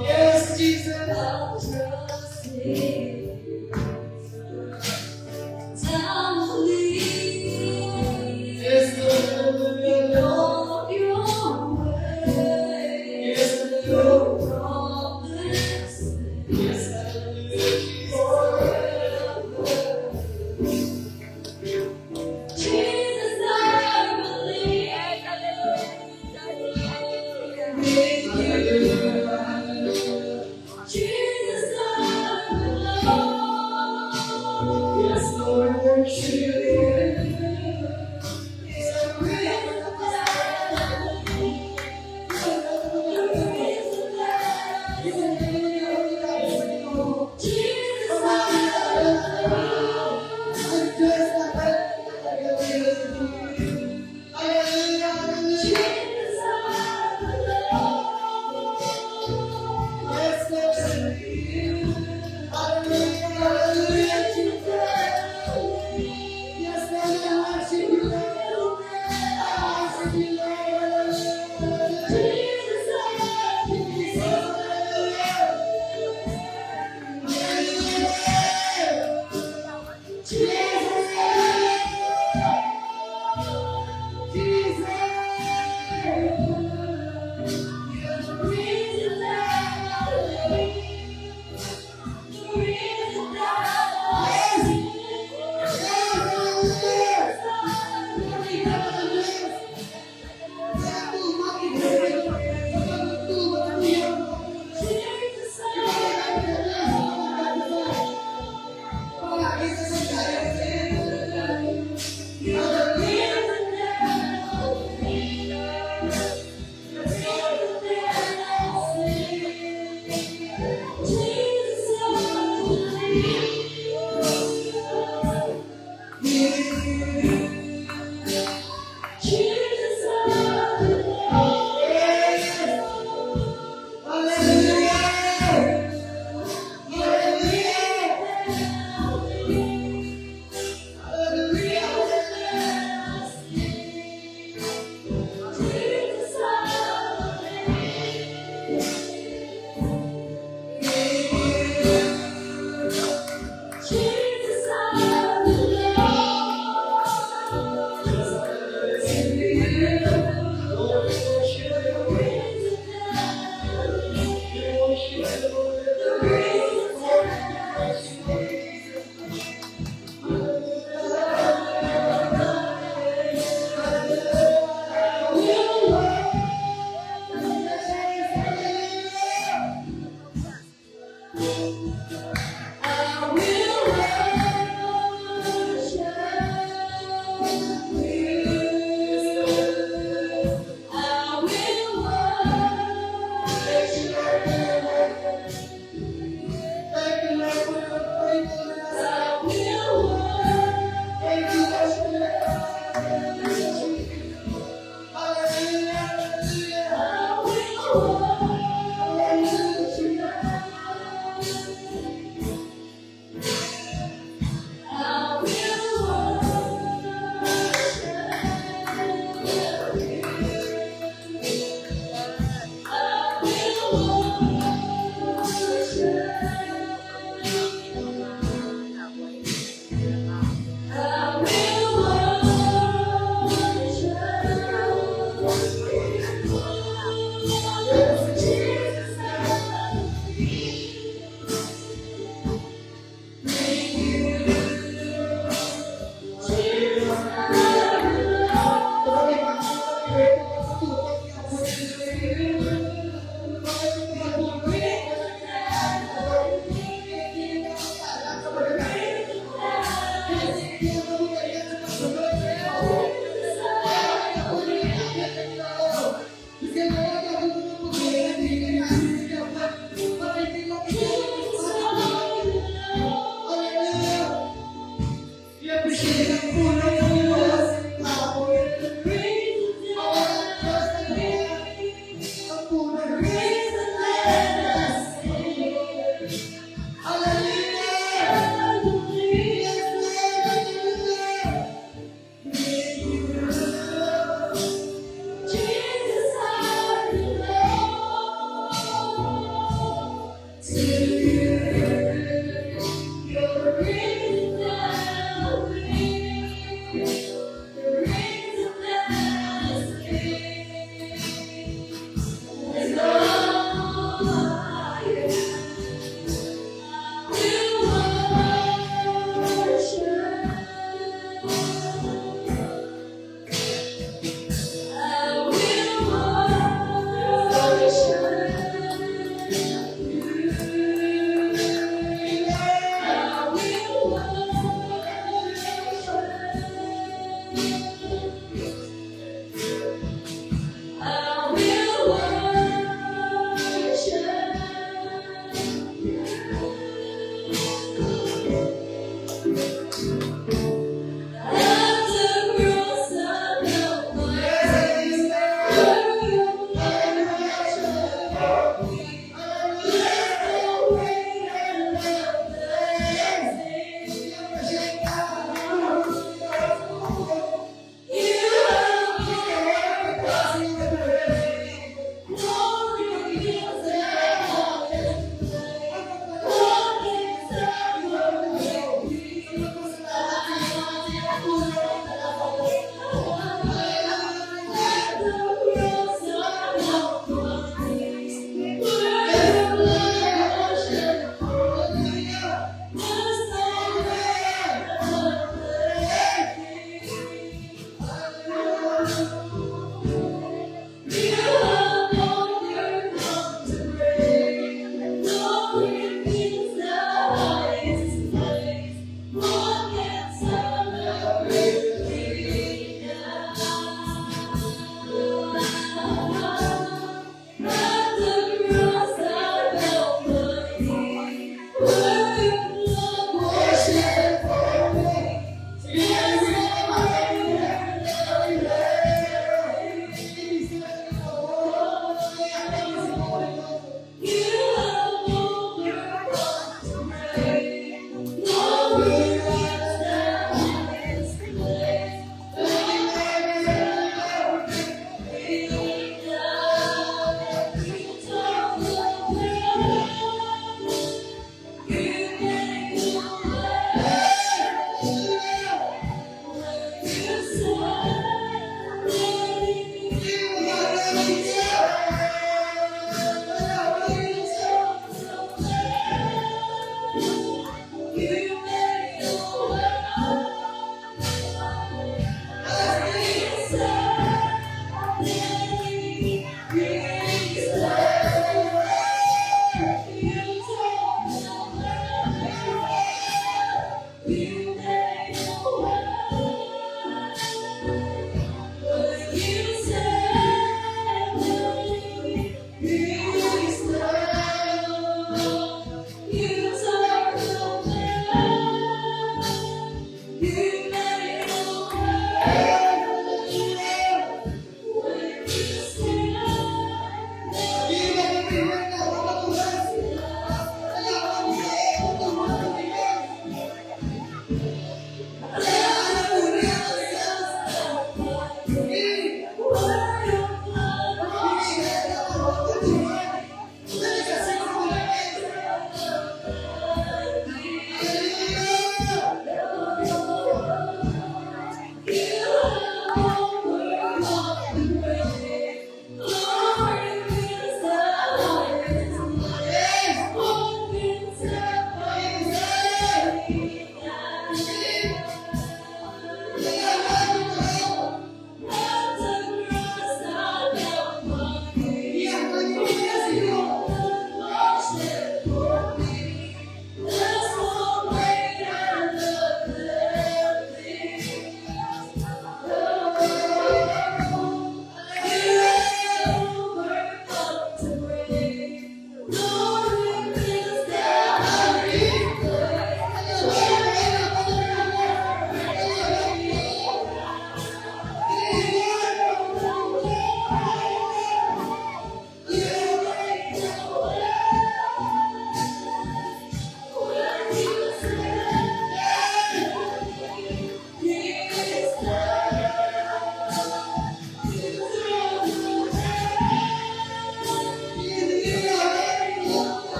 Yes, Jesus. Yes, hallelujah. Yes, Lord. Yes, hallelujah. Yes, Lord, worship you.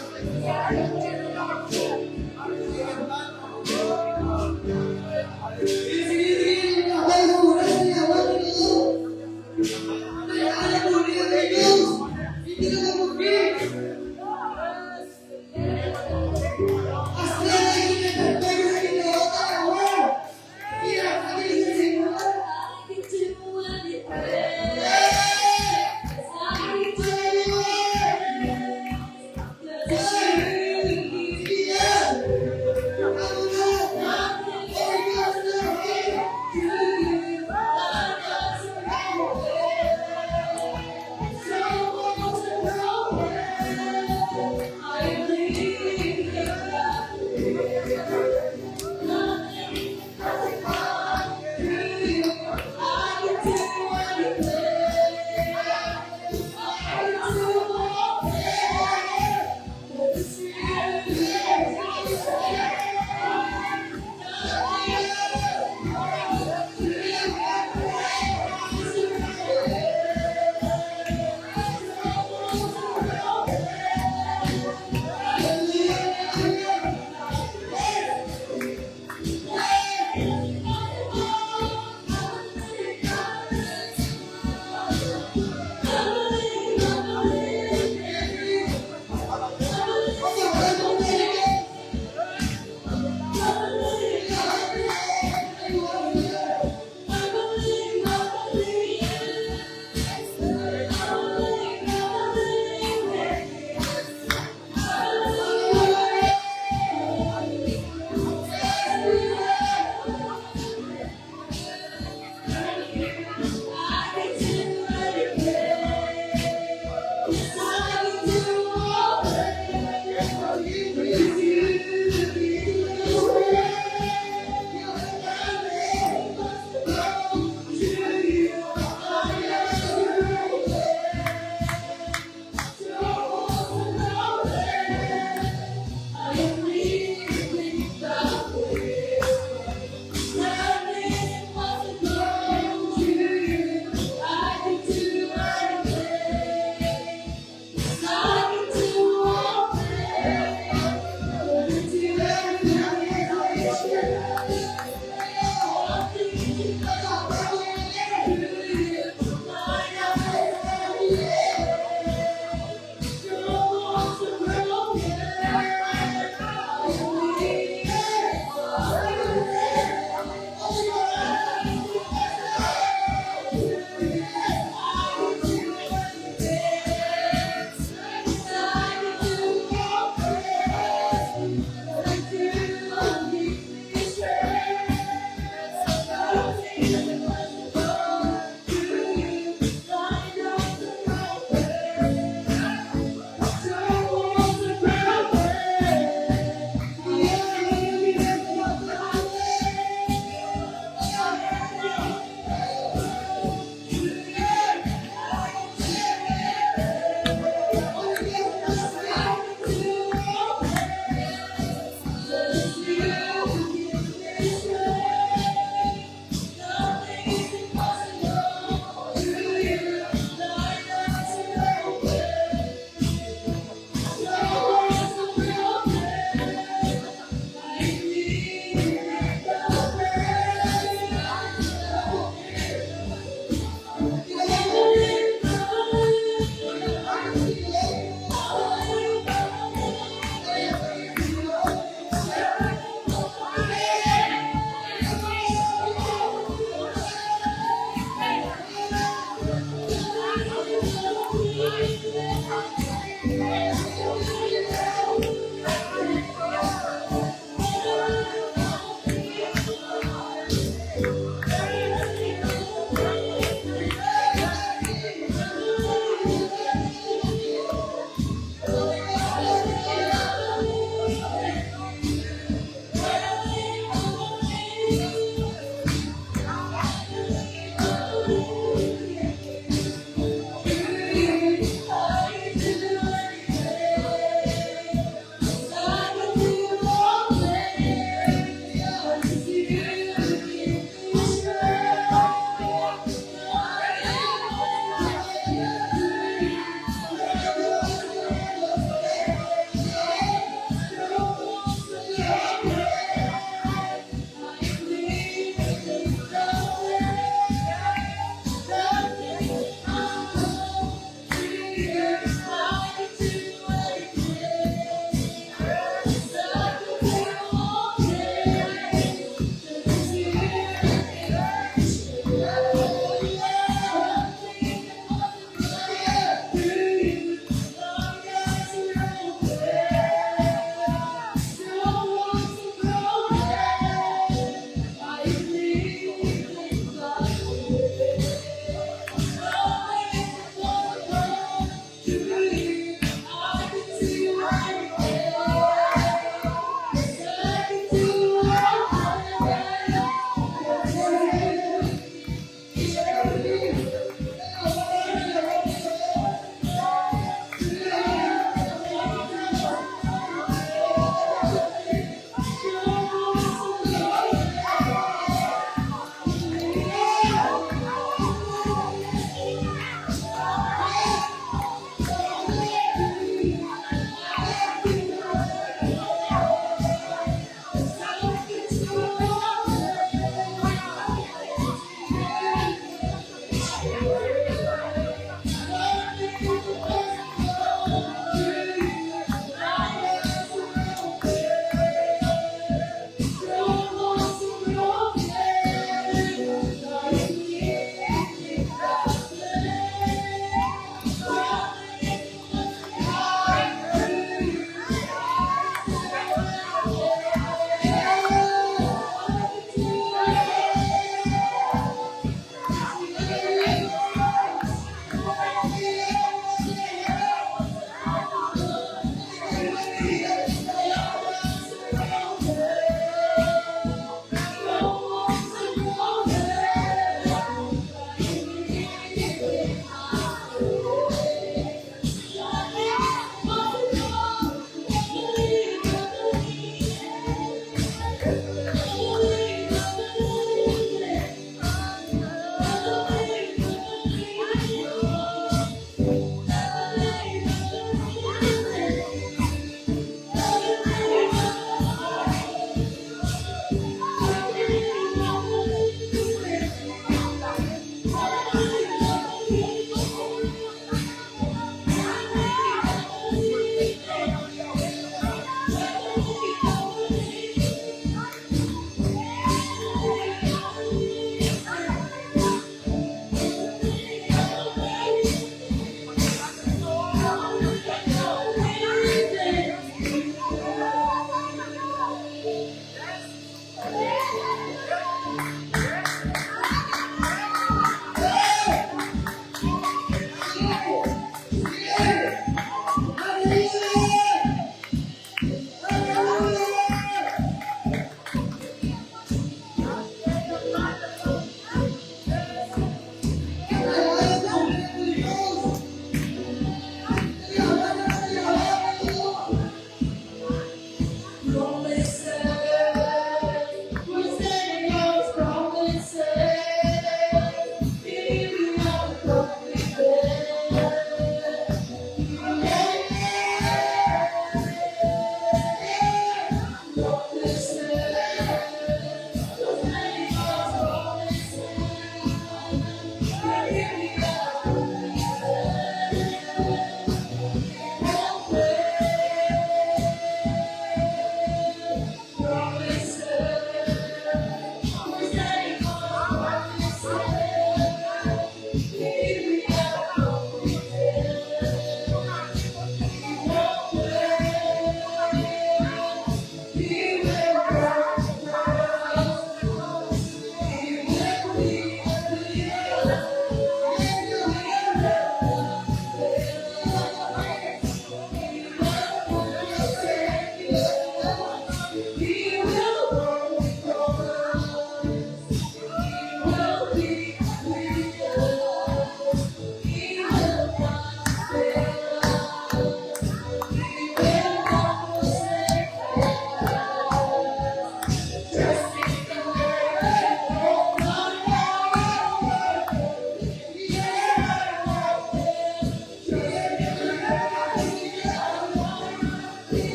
Thank you.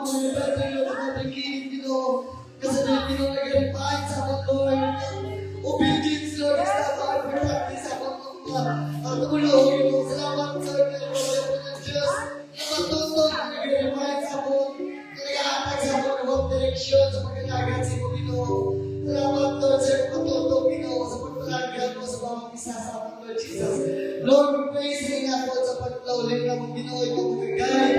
mga better Lord, sa mga kinig, Ginoo. Kasi na Ginoo, nag-refine sa mga Lord. Obedience, Lord, is dapat practice sa mga ulo, Ginoo. Salamat, Lord, na wala po ng Diyos. Matutong nag-refine sa mga nag-aatag sa mga wrong direction, sa pagkakagat sa mga Ginoo. Salamat, Lord, sa matutong, Ginoo, sa pagpalagyan mo sa bawat isa sa mga Lord Jesus. Lord, we praise you nga po sa pagtaulit na mga Ginoo, ikaw magagay.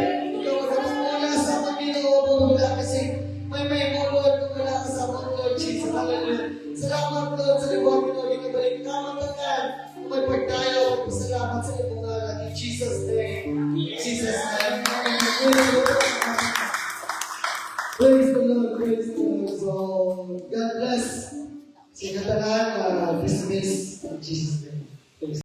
Ikaw magpapamula sa mga Ginoo, wala kasi may mo, Lord, kung wala ka sa mga Lord Jesus. Hallelujah. Salamat, Lord, sa liwag Ginoo, ginabalik naman tagal. Kung may pagdayo, salamat sa iyong ngalan. In Jesus' name. In Jesus' name. Praise the Lord, praise the Lord. So, God bless. Sa katanan, dismiss in Jesus' name.